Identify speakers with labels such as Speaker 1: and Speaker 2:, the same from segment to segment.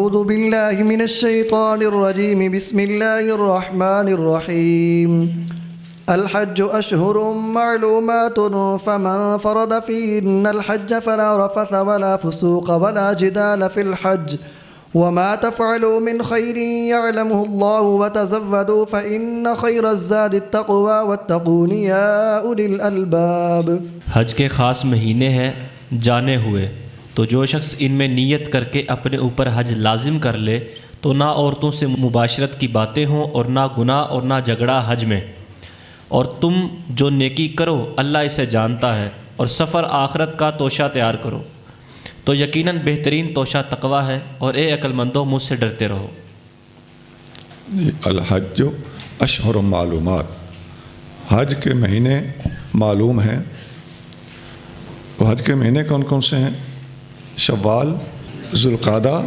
Speaker 1: أعوذ بالله من الشيطان الرجيم بسم الله الرحمن الرحيم الحج أشهر معلومات فمن فرض فيهن الحج فلا رفث ولا فسوق ولا جدال في الحج وما تفعلوا من خير يعلمه الله وتزودوا فإن خير الزاد التقوى واتقون يا أولي الألباب۔
Speaker 2: حج کے خاص مہینے ہیں جانے ہوئے، تو جو شخص ان میں نیت کر کے اپنے اوپر حج لازم کر لے تو نہ عورتوں سے مباشرت کی باتیں ہوں اور نہ گناہ اور نہ جھگڑا حج میں، اور تم جو نیکی کرو اللہ اسے جانتا ہے، اور سفر آخرت کا توشہ تیار کرو تو یقیناً بہترین توشہ تقویٰ ہے، اور اے عقل مندو مجھ سے ڈرتے رہو۔
Speaker 3: الحج اشہر معلومات، حج کے مہینے معلوم ہیں۔ وہ حج کے مہینے کون کون سے ہیں؟ شوال، ذوالقعدہ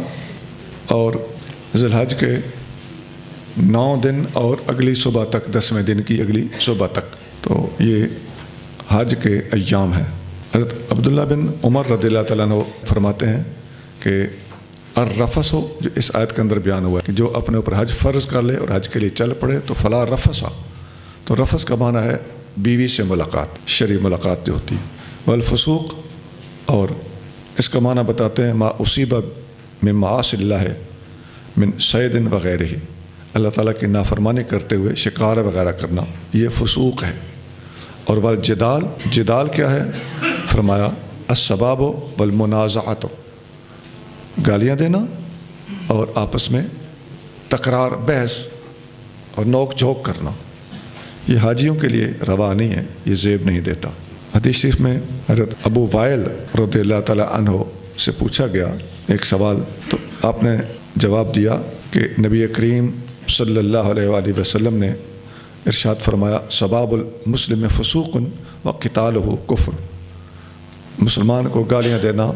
Speaker 3: اور ذی الحج کے 9 دن اور اگلی صبح تک، 10ویں دن کی اگلی صبح تک، تو یہ حج کے ایام ہیں۔ حضرت عبداللہ بن عمر رضی اللہ تعالیٰ عنہ فرماتے ہیں کہ الرفث، جو اس آیت کے اندر بیان ہوا ہے کہ جو اپنے اوپر حج فرض کر لے اور حج کے لیے چل پڑے تو فلا رفث، تو رفث کا معنی ہے بیوی سے ملاقات، شرعی ملاقات جو ہوتی ہے، والفسوق، اور اس کا معنی بتاتے ہیں ما اصیب من معاصی اللہ من صید وغیرہ، اللہ تعالیٰ کی نافرمانی کرتے ہوئے شکار وغیرہ کرنا، یہ فسوق ہے۔ اور والجدال، جدال کیا ہے؟ فرمایا السباب والمنازعۃ، گالیاں دینا اور آپس میں تکرار، بحث اور نوک جھوک کرنا، یہ حاجیوں کے لیے روا نہیں ہے، یہ زیب نہیں دیتا۔ حدیث شریف میں حضرت ابو وائل رضی اللہ تعالیٰ عنہ سے پوچھا گیا ایک سوال، تو آپ نے جواب دیا کہ نبی کریم صلی اللہ علیہ وآلہ وسلم نے ارشاد فرمایا سباب المسلم فسوق و قتالہ کفر، مسلمان کو گالیاں دینا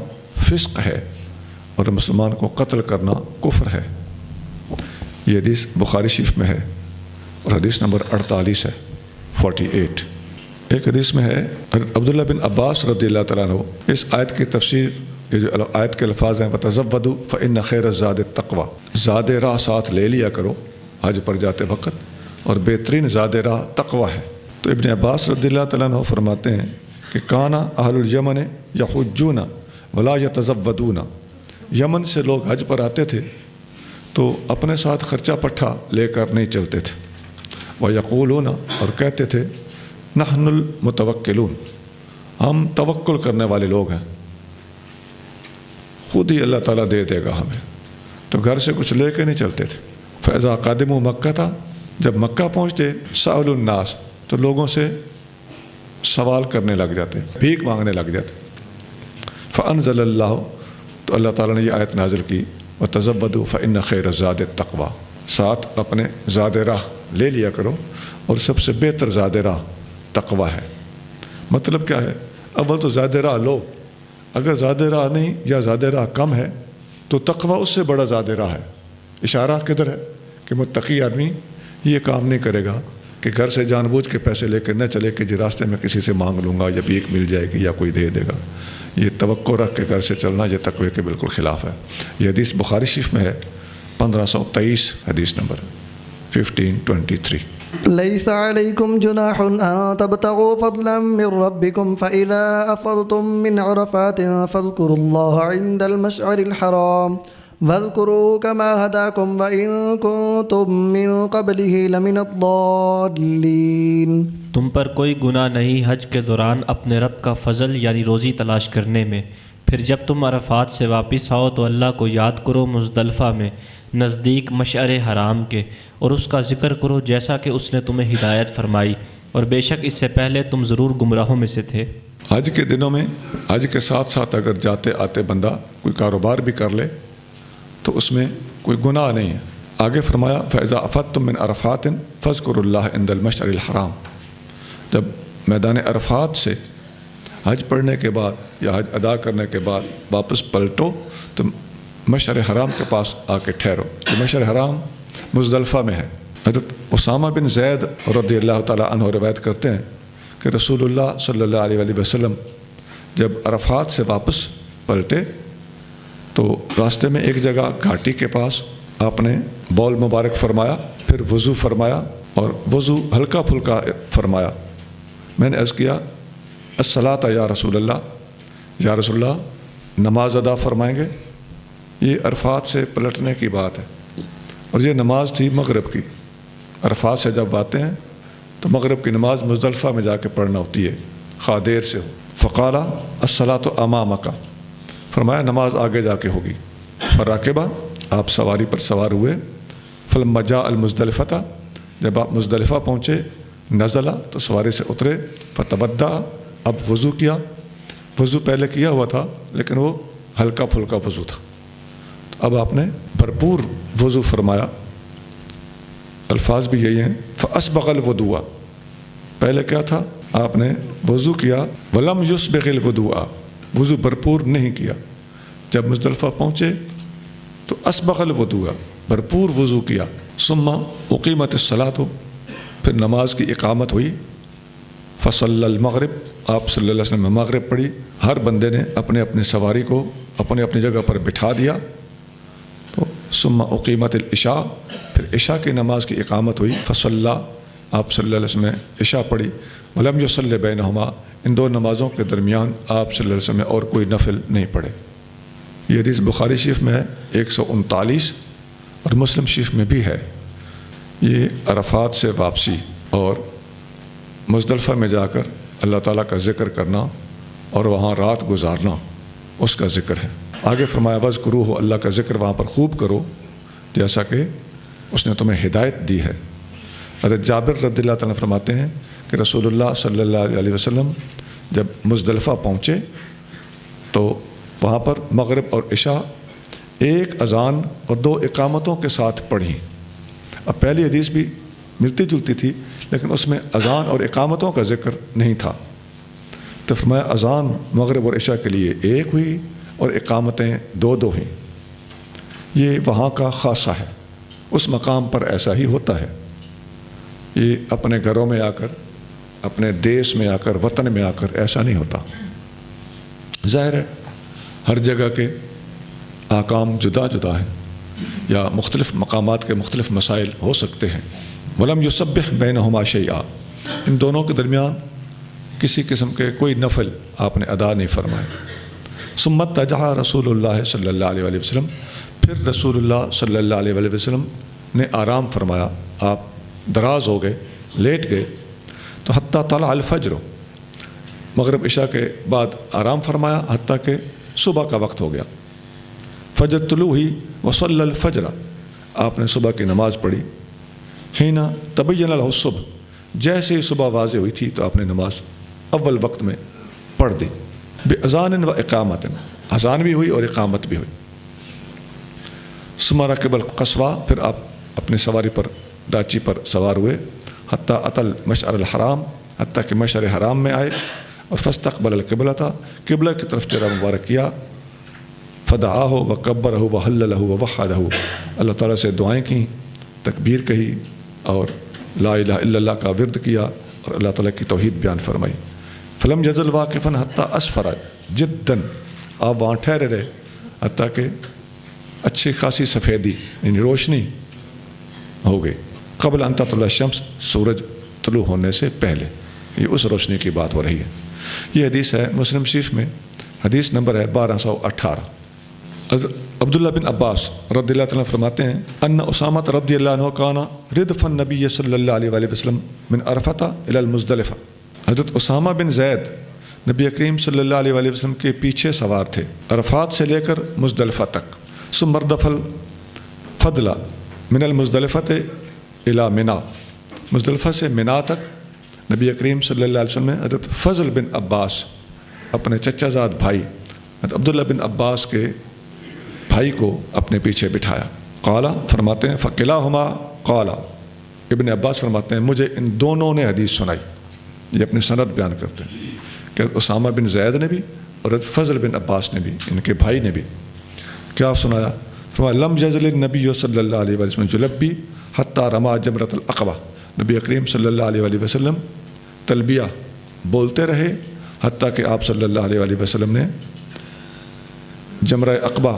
Speaker 3: فسق ہے اور مسلمان کو قتل کرنا کفر ہے۔ یہ حدیث بخاری شریف میں ہے اور حدیث نمبر 48 ہے، 48۔ ایک حدیث میں ہے حضرت عبداللہ بن عباس رضی اللہ تعالیٰ عنہ اس آیت کی تفسیر، یہ جو آیت کے الفاظ ہیں وَتَزَوَّدُوا فَإِنَّ خَيْرَ الزَّادِ التَّقْوَىٰ، زاد راہ ساتھ لے لیا کرو حج پر جاتے وقت، اور بہترین زاد راہ تقویٰ ہے۔ تو ابن عباس رضی اللہ تعالیٰ عنہ فرماتے ہیں کہ کانا اہل الیمن یحجون ولا یتزودون، یمن سے لوگ حج پر آتے تھے تو اپنے ساتھ خرچہ پٹھا لے کر نہیں چلتے تھے، ویقولون، اور کہتے تھے نحن المتوکلون، ہم توکل کرنے والے لوگ ہیں، خود ہی اللہ تعالیٰ دے دے گا ہمیں، تو گھر سے کچھ لے کے نہیں چلتے تھے۔ فاذا قادموا مکہ تھا، جب مکہ پہنچتے سألوا الناس، تو لوگوں سے سوال کرنے لگ جاتے، بھیک مانگنے لگ جاتے۔ فانزل اللہ، تو اللہ تعالیٰ نے یہ آیت نازل کی وتزودوا فإن خیر الزاد التقویٰ، ساتھ اپنے زاد راہ لے لیا کرو اور سب سے بہتر زاد راہ تقویٰ ہے۔ مطلب کیا ہے؟ اول تو زاد راہ لو، اگر زاد راہ نہیں یا زاد راہ کم ہے تو تقویٰ اس سے بڑا زاد راہ ہے۔ اشارہ کدھر ہے کہ متقی آدمی یہ کام نہیں کرے گا کہ گھر سے جان بوجھ کے پیسے لے کے نہ چلے کہ جی راستے میں کسی سے مانگ لوں گا یا بھیک مل جائے گی یا کوئی دے دے گا، یہ توقع رکھ کے گھر سے چلنا یہ تقوی کے بالکل خلاف ہے۔ یہ حدیث بخاری شریف میں ہے 1523 حدیث نمبر 1523۔
Speaker 1: ليس عليكم جناح أن تبتغوا فضلا من ربكم فإذا أفضتم من عرفات فاذكروا الله عند المشعر الحرام واذكروا كما هداكم وإن كنتم من قبله لمن الضالين۔
Speaker 2: تم پر کوئی گناہ نہیں حج کے دوران اپنے رب کا فضل یعنی روزی تلاش کرنے میں، پھر جب تم عرفات سے واپس آؤ تو اللہ کو یاد کرو مزدلفہ میں نزدیک مشعر حرام کے، اور اس کا ذکر کرو جیسا کہ اس نے تمہیں ہدایت فرمائی، اور بے شک اس سے پہلے تم ضرور گمراہوں میں سے تھے۔
Speaker 3: حج کے دنوں میں حج کے ساتھ ساتھ اگر جاتے آتے بندہ کوئی کاروبار بھی کر لے تو اس میں کوئی گناہ نہیں ہے۔ آگے فرمایا فَإِذَا أَفَضْتُم مِّنْ عَرَفَاتٍ فَاذْكُرُوا اللَّهَ عِندَ الْمَشْعَرِ الْحَرَامِ، جب میدان عرفات سے حج پڑھنے کے بعد یا حج ادا کرنے کے بعد واپس پلٹو تو مشعر حرام کے پاس آ کے ٹھہرو۔ تو مشعر حرام مزدلفہ میں ہے۔ حضرت اسامہ بن زید رضی اللہ تعالیٰ عنہ روایت کرتے ہیں کہ رسول اللہ صلی اللہ علیہ وسلم جب عرفات سے واپس پلٹے تو راستے میں ایک جگہ گھاٹی کے پاس آپ نے بول مبارک فرمایا، پھر وضو فرمایا اور وضو ہلکا پھلکا فرمایا۔ میں نے عرض کیا الصلاۃ یا رسول اللہ، یا رسول اللہ نماز ادا فرمائیں گے؟ یہ عرفات سے پلٹنے کی بات ہے، اور یہ نماز تھی مغرب کی۔ عرفات سے جب آتے ہیں تو مغرب کی نماز مزدلفہ میں جا کے پڑھنا ہوتی ہے، خواہ دیر سے ہو۔ فقال الصلاۃ امامک، فرمایا نماز آگے جا کے ہوگی۔ فراکبہ، آپ سواری پر سوار ہوئے۔ فلما جاء المزدلفہ، جب آپ مزدلفہ پہنچے، نزلہ تو سواری سے اترے، فتودع، اب وضو کیا۔ وضو پہلے کیا ہوا تھا لیکن وہ ہلکا پھلکا وضو تھا، اب آپ نے بھرپور وضو فرمایا۔ الفاظ بھی یہی ہیں، فاسبغ الوضوء، پہلے کیا تھا؟ آپ نے وضو کیا، ولم یسبغ الوضوء، وضو بھرپور نہیں کیا۔ جب مزدلفہ پہنچے تو اسبغ الوضوء، بھرپور وضو کیا۔ ثم اقیمت الصلاۃ، پھر نماز کی اقامت ہوئی۔ فصلی المغرب، آپ صلی اللہ علیہ وسلم نے مغرب پڑھی۔ ہر بندے نے اپنے اپنے سواری کو اپنی اپنی جگہ پر بٹھا دیا۔ تو ثم اقیمت العشاء، پھر عشاء کی نماز کی اقامت ہوئی۔ فصلی، آپ صلی اللہ علیہ وسلم نے عشاء پڑھی۔ ولم یصلی بینہما، ان دو نمازوں کے درمیان آپ صلی اللہ علیہ وسلم نے اور کوئی نفل نہیں پڑھے۔ یہ حدیث بخاری شریف میں ہے 139 اور مسلم شریف میں بھی ہے۔ یہ عرفات سے واپسی اور مزدلفہ میں جا کر اللہ تعالیٰ کا ذکر کرنا اور وہاں رات گزارنا، اس کا ذکر ہے۔ آگے فرمایا وذکروہ، اللہ کا ذکر وہاں پر خوب کرو جیسا کہ اس نے تمہیں ہدایت دی ہے۔ حضرت جابر رضی اللہ تعالیٰ فرماتے ہیں کہ رسول اللہ صلی اللہ علیہ وسلم جب مزدلفہ پہنچے تو وہاں پر مغرب اور عشاء ایک اذان اور 2 اقامتوں کے ساتھ پڑھی۔ اب پہلی حدیث بھی ملتی جلتی تھی لیکن اس میں اذان اور اقامتوں کا ذکر نہیں تھا، تو فرمایا اذان مغرب اور عشاء کے لیے ایک ہوئی اور اقامتیں 2 ہیں۔ یہ وہاں کا خاصہ ہے، اس مقام پر ایسا ہی ہوتا ہے۔ یہ اپنے گھروں میں آ کر، اپنے دیس میں آ کر، وطن میں آ کر ایسا نہیں ہوتا۔ ظاہر ہے ہر جگہ کے احکام جدا جدا ہیں یا مختلف مقامات کے مختلف مسائل ہو سکتے ہیں۔ ولم یسبح بینہما شیئا، ان دونوں کے درمیان کسی قسم کے کوئی نفل آپ نے ادا نہیں فرمائے۔ ثم اضطجع رسول اللہ صلی اللہ علیہ وسلم، پھر رسول اللہ صلی اللہ علیہ وسلم نے آرام فرمایا، آپ دراز ہو گئے، لیٹ گئے۔ تو حتیٰ طلع الفجر، مغرب عشاء کے بعد آرام فرمایا حتیٰ کہ صبح کا وقت ہو گیا۔ فجر طلوع ہوئی، وصلی الفجر، آپ نے صبح کی نماز پڑھی۔ حین تبین له الصبح، جیسے ہی صبح واضح ہوئی تھی تو آپ نے نماز اول وقت میں پڑھ دی۔ باذان و اقامت، اذان بھی ہوئی اور اقامت بھی ہوئی۔ ثم رکب القصوى، پھر آپ اپنی سواری پر، ڈاچی پر سوار ہوئے۔ حتیٰ اتى المشعر الحرام، حتیٰ کہ مشعر حرام میں آئے، اور فاستقبل القبلۃ، قبلہ کی طرف چہرہ مبارک کیا۔ فدعاہ وکبرہ وحللہ ووحدہ، اللہ تعالیٰ سے دعائیں کیں، تکبیر کہی اور لا الہ الا اللہ کا ورد کیا اور اللہ تعالیٰ کی توحید بیان فرمائی۔ فلم یزل واقفاً حتیٰ اسفر جداً، آپ وہاں ٹھہرے رہے حتیٰ کہ اچھی خاصی سفیدی یعنی روشنی ہو گئی۔ قبل ان تطلع الشمس، سورج طلوع ہونے سے پہلے، یہ اس روشنی کی بات ہو رہی ہے۔ یہ حدیث ہے مسلم شریف میں، حدیث نمبر ہے 1218۔ عبداللہ بن عباس رضی اللہ عنہ فرماتے ہیں ان اسامہ رضی اللہ عنہ کانا ردف النبی صلی اللہ علیہ وسلم من عرفۃ الی المزدلفہ، حضرت اسامہ بن زید نبی کریم صلی اللہ علیہ وسلم کے پیچھے سوار تھے عرفات سے لے کر مزدلفہ تک۔ ثم ردف الفضل من المزدلفۃ الی منی، مزدلفہ سے منی تک نبی کریم صلی اللہ علیہ وسلم نے حضرت فضل بن عباس، اپنے چچا زاد بھائی حضرت عبداللہ بن عباس کے بھائی کو اپنے پیچھے بٹھایا۔ قالا، فرماتے ہیں فقلاہما قالا، ابن عباس فرماتے ہیں مجھے ان دونوں نے حدیث سنائی، یہ اپنی سند بیان کرتے ہیں کہ اسامہ بن زید نے بھی اور فضل بن عباس نے بھی، ان کے بھائی نے بھی کیا سنایا؟ فرمایا لم یزل النبی صلی اللہ علیہ وسلم یلبی حتیٰ رما جمرۃ العقبہ، نبی کریم صلی اللہ علیہ وسلم تلبیہ بولتے رہے حتیٰ کہ آپ صلی اللہ علیہ وسلم نے جمرہ عقبہ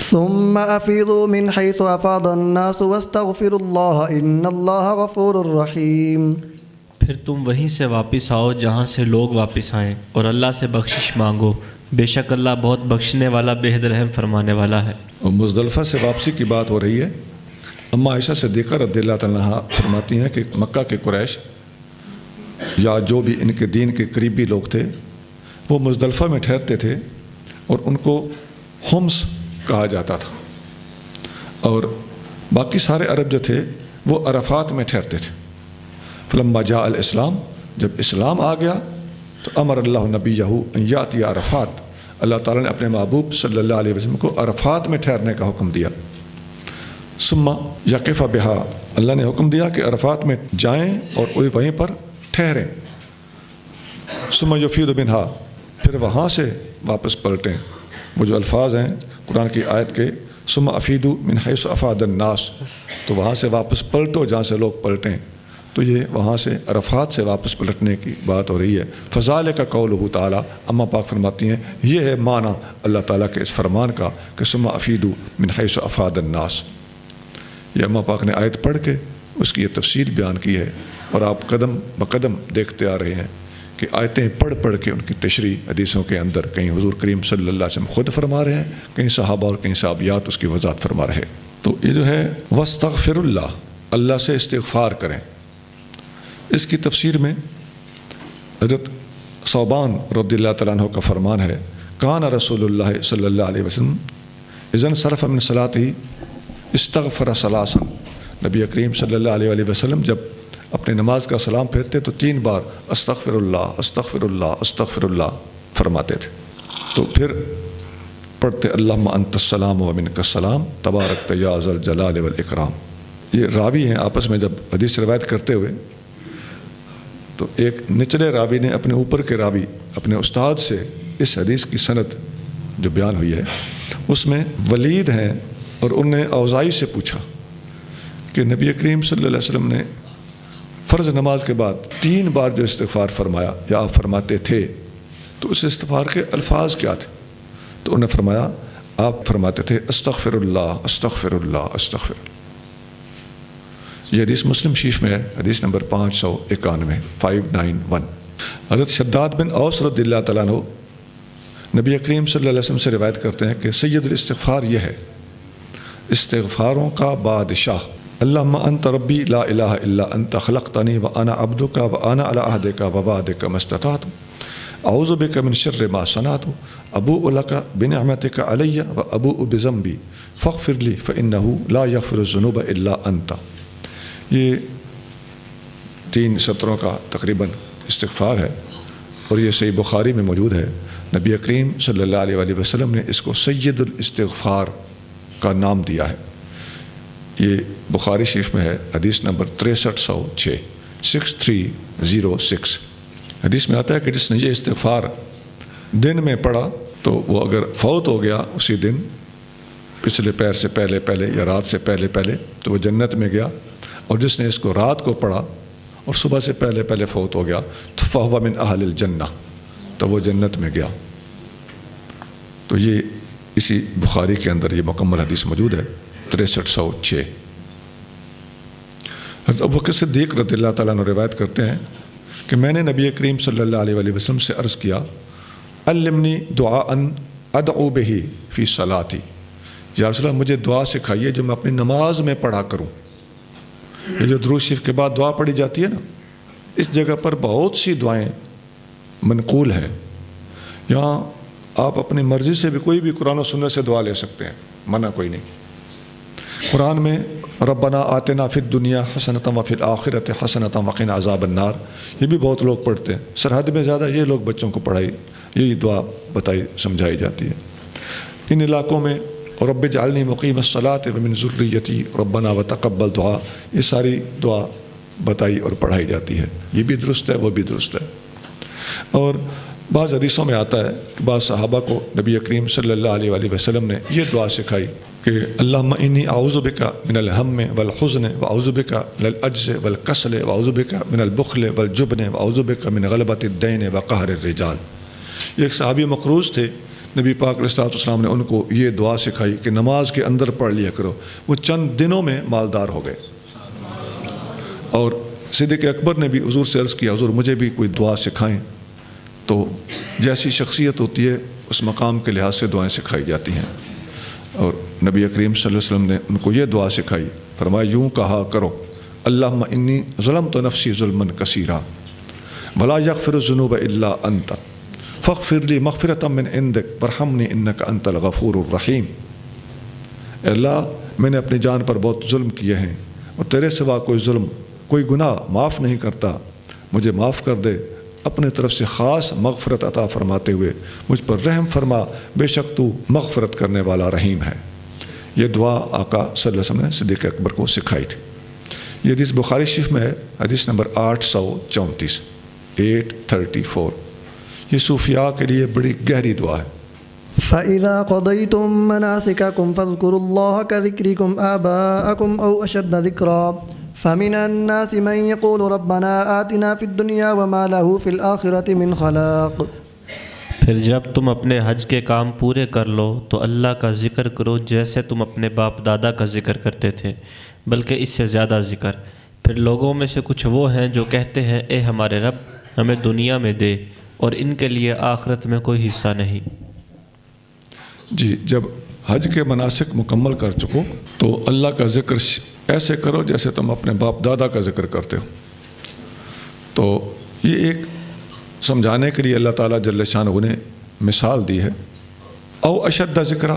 Speaker 1: ثم أفيضوا من حيث أفاض الناس واستغفروا الله إن الله غفور رحيم۔
Speaker 2: پھر تم وہیں سے واپس آؤ جہاں سے لوگ واپس آئیں اور اللہ سے بخشش مانگو، بے شک اللہ بہت بخشنے والا بے حد رحم فرمانے والا ہے۔
Speaker 3: اور مزدلفہ سے واپسی کی بات ہو رہی ہے۔ اما عائشہ صدیقہ رضی اللہ تعالیٰ عنہا فرماتی ہیں کہ مکہ کے قریش یا جو بھی ان کے دین کے قریبی لوگ تھے وہ مزدلفہ میں ٹھہرتے تھے اور ان کو حمص کہا جاتا تھا، اور باقی سارے عرب جو تھے وہ عرفات میں ٹھہرتے تھے۔ فلما جاء الاسلام، جب اسلام آ گیا تو امر اللہ نبیہ ان یاتی عرفات، اللہ تعالیٰ نے اپنے محبوب صلی اللہ علیہ وسلم کو عرفات میں ٹھہرنے کا حکم دیا۔ ثم یقف بہا، اللہ نے حکم دیا کہ عرفات میں جائیں اور وہیں پر ٹھہریں۔ ثم یفید منہا، پھر وہاں سے واپس پلٹیں۔ وہ جو الفاظ ہیں قرآن کی آیت کے ثم افیدوا من حیث افاض الناس، تو وہاں سے واپس پلٹو جہاں سے لوگ پلٹیں، تو یہ وہاں سے عرفات سے واپس پلٹنے کی بات ہو رہی ہے۔ فذالک قولہ تعالیٰ، اما پاک فرماتی ہیں یہ ہے معنی اللہ تعالیٰ کے اس فرمان کا کہ ثم افیدوا من حیث افاض الناس۔ یہ اما پاک نے آیت پڑھ کے اس کی یہ تفصیل بیان کی ہے، اور آپ قدم بقدم دیکھتے آ رہے ہیں کہ آیتیں پڑھ پڑھ کے ان کی تشریح حدیثوں کے اندر کہیں حضور کریم صلی اللہ علیہ وسلم خود فرما رہے ہیں، کہیں صحابہ اور کہیں صحابیات اس کی وضاحت فرما رہے۔ تو یہ جو ہے واستغفر اللہ، اللہ سے استغفار کریں، اس کی تفسیر میں حضرت ثوبان رضی اللہ تعالیٰ عنہ کا فرمان ہے، کان رسول اللہ صلی اللہ علیہ وسلم اذا انصرف من صلاتہ استغفر ثلاثا، نبی کریم صلی اللہ علیہ وسلم جب اپنے نماز کا سلام پھیرتے تو 3 بار استغفر اللہ استغفر اللہ استغفر اللہ فرماتے تھے، تو پھر پڑھتے اللہم انت السلام و منک السلام تبارکت یا ذا الجلال والاکرام۔ یہ راوی ہیں آپس میں جب حدیث روایت کرتے ہوئے، تو ایک نچلے راوی نے اپنے اوپر کے راوی اپنے استاد سے اس حدیث کی سند جو بیان ہوئی ہے اس میں ولید ہیں، اور انہوں نے اوزائی سے پوچھا کہ نبی کریم صلی اللہ علیہ وسلم نے فرض نماز کے بعد 3 بار جو استغفار فرمایا یا آپ فرماتے تھے، تو اس استغفار کے الفاظ کیا تھے؟ تو انہوں نے فرمایا آپ فرماتے تھے استغفر اللہ استغفر اللہ استغفر اللہ۔ یہ حدیث مسلم شریف میں ہے، حدیث نمبر 591 591۔ حضرت شداد بن اوس رضی اللہ تعالیٰ عنہ نبی کریم صلی اللہ علیہ وسلم سے روایت کرتے ہیں کہ سید الاستغفار یہ ہے، استغفاروں کا بادشاہ، اللہم انت ربی لا الہ الا انت خلقتنی وانا عبدک وانا علی عہدک ووعدک ما استطعت اعوذ بک من شر ما صنعت ابوء لک بنعمتک علی وابوء بذنبی فاغفر لی فانہ لا یغفر الذنوب الا انت۔ یہ 3 سطروں کا تقریباً استغفار ہے، اور یہ صحیح بخاری میں موجود ہے۔ نبی کریم صلی اللہ علیہ وسلم نے اس کو سید الاستغفار کا نام دیا ہے۔ یہ بخاری شریف میں ہے، حدیث نمبر 6306 6306۔ حدیث میں آتا ہے کہ جس نے یہ استغفار دن میں پڑھا تو وہ اگر فوت ہو گیا اسی دن پچھلے پہر سے پہلے یا رات سے پہلے تو وہ جنت میں گیا، اور جس نے اس کو رات کو پڑھا اور صبح سے پہلے فوت ہو گیا تو فہو من اہل الجنہ، تو وہ جنت میں گیا۔ تو یہ اسی بخاری کے اندر یہ مکمل حدیث موجود ہے 6306۔ حضرت ابوبکر صدیق رضی اللہ تعالیٰ عنہ روایت کرتے ہیں کہ میں نے نبی کریم صلی اللہ علیہ وسلم سے عرض کیا علمنی دعاء ادعو بہ فی صلاتی، یا رسول اللہ مجھے دعا سکھائیے جو میں اپنی نماز میں پڑھا کروں۔ یہ جو درود شریف کے بعد دعا پڑھی جاتی ہے نا، اس جگہ پر بہت سی دعائیں منقول ہیں، یہاں آپ اپنی مرضی سے بھی کوئی بھی قرآن و سنت سے دعا لے سکتے ہیں، منع کوئی نہیں۔ قرآن میں ربنا آتنا فی الدنیا حسنۃ وفی الآخرۃ حسنۃ وقنا عذاب النار، یہ بھی بہت لوگ پڑھتے ہیں، سرحد میں زیادہ یہ لوگ بچوں کو پڑھائی یہی دعا بتائی سمجھائی جاتی ہے۔ ان علاقوں میں رب اجعلنی مقیم الصلاۃ ومن ذریتی ربنا وتقبل دعا، یہ ساری دعا بتائی اور پڑھائی جاتی ہے، یہ بھی درست ہے وہ بھی درست ہے۔ اور بعض حدیثوں میں آتا ہے کہ بعض صحابہ کو نبی کریم صلی اللہ علیہ وسلم نے یہ دعا سکھائی کہ اللہم انی اعوذ بک من الہم والحزن واعوذ بک من العجز والکسل واعوذ بک من البخل والجبن واعوذ بک من غلبۃ الدین وقہر الرجال. یہ ایک صحابی مقروض تھے، نبی پاک علیہ السلام نے ان کو یہ دعا سکھائی کہ نماز کے اندر پڑھ لیا کرو. وہ چند دنوں میں مالدار ہو گئے. اور صدیق اکبر نے بھی حضور سے عرض کیا، حضور مجھے بھی کوئی دعا سکھائیں. تو جیسی شخصیت ہوتی ہے اس مقام کے لحاظ سے دعائیں سکھائی جاتی ہیں. اور نبی کریم صلی اللہ علیہ وسلم نے ان کو یہ دعا سکھائی، فرمایا یوں کہا کرو، اللہم انی ظلمت نفسی ظلما کثیرا ولا یغفر الذنوب الا انت فاغفر لی مغفرۃ من عندک وارحمنی انک انت الغفور الرحیم. اے اللہ میں نے اپنی جان پر بہت ظلم کیے ہیں اور تیرے سوا کوئی گناہ معاف نہیں کرتا، مجھے معاف کر دے، اپنے طرف سے خاص مغفرت عطا فرماتے ہوئے مجھ پر رحم فرما، بے شک تو مغفرت کرنے والا رحیم ہے. یہ دعا آقا صلی اللہ علیہ وسلم نے صدیق اکبر کو سکھائی تھی. یہ حدیث بخاری شریف میں ہے، حدیث نمبر 834 834. یہ صوفیاء کے لیے بڑی گہری دعا ہے.
Speaker 1: فَإِذَا قَضَيْتُم مَّنَاسِكَكُمْ فَاذْكُرُوا اللَّهَ كَذِكْرِكُمْ آبَاءَكُمْ أَوْ أَشَدَّ ذِكْرًا فَمِنَ النَّاسِ مَن يَقُولُ رَبَّنَا آتِنَا فِي الدُّنْيَا وَمَا لَهُ فِي الْآخِرَةِ مِنْ خَلَاقٍ.
Speaker 2: پھر جب تم اپنے حج کے کام پورے کر لو تو اللہ کا ذکر کرو جیسے تم اپنے باپ دادا کا ذکر کرتے تھے، بلکہ اس سے زیادہ ذکر. پھر لوگوں میں سے کچھ وہ ہیں جو کہتے ہیں اے ہمارے رب ہمیں دنیا میں دے اور ان کے لیے آخرت میں کوئی حصہ نہیں.
Speaker 3: جی، جب حج کے مناسک مکمل کر چکو تو اللہ کا ذکر ایسے کرو جیسے تم اپنے باپ دادا کا ذکر کرتے ہو. تو یہ ایک سمجھانے کے لیے اللہ تعالیٰ جل شانہ نے مثال دی ہے. او اشد ذکر،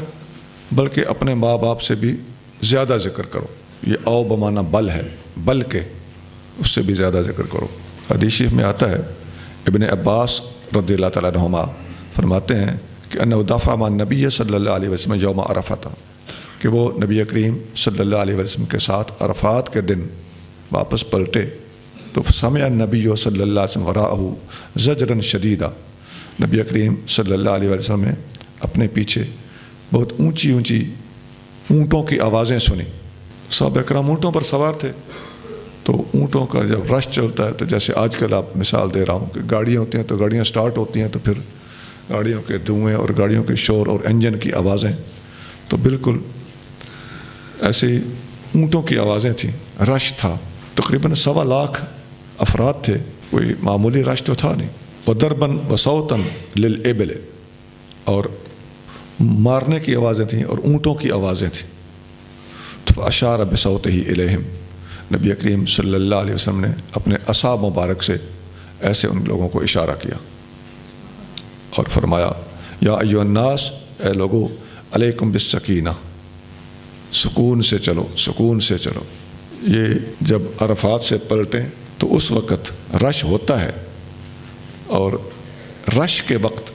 Speaker 3: بلکہ اپنے ماں باپ سے بھی زیادہ ذکر کرو. یہ او بمعنی بل ہے، بلکہ اس سے بھی زیادہ ذکر کرو. حدیث شریف میں آتا ہے، ابن عباس رضی اللہ تعالیٰ عنہما فرماتے ہیں کہ انہ دفع مع نبی صلی اللہ علیہ وسلم یوم عرفہ، کہ وہ نبی کریم صلی اللہ علیہ وسلم کے ساتھ عرفات کے دن واپس پلٹے تو سمع النبی صلی اللہ علیہ وسلم وراءہ زجرا شدیدا. نبی کریم صلی اللہ علیہ وسلم نے اپنے پیچھے بہت اونچی اونچی اونٹوں کی آوازیں سنی. صحابہ کرام اونٹوں پر سوار تھے، تو اونٹوں کا جب رش چلتا ہے تو جیسے آج کل آپ مثال دے رہا ہوں کہ گاڑیاں ہوتی ہیں تو گاڑیاں سٹارٹ ہوتی ہیں تو پھر گاڑیوں کے دھوئیں اور گاڑیوں کے شور اور انجن کی آوازیں، تو بالکل ایسے اونٹوں کی آوازیں تھیں. رش تھا، تقریباً 1.25 لاکھ افراد تھے، کوئی معمولی رش تو تھا نہیں. وَضَرْبًا وَصَوْتًا لِلْإِبِلِ، اور مارنے کی آوازیں تھیں اور اونٹوں کی آوازیں تھیں. تو اشار بصوتہ الیہم، نبی کریم صلی اللہ علیہ وسلم نے اپنے عصا مبارک سے ایسے ان لوگوں کو اشارہ کیا اور فرمایا یا ایھا الناس، اے لوگو، علیکم بالسکینہ، سکون سے چلو، سکون سے چلو. یہ جب عرفات سے پلٹیں تو اس وقت رش ہوتا ہے، اور رش کے وقت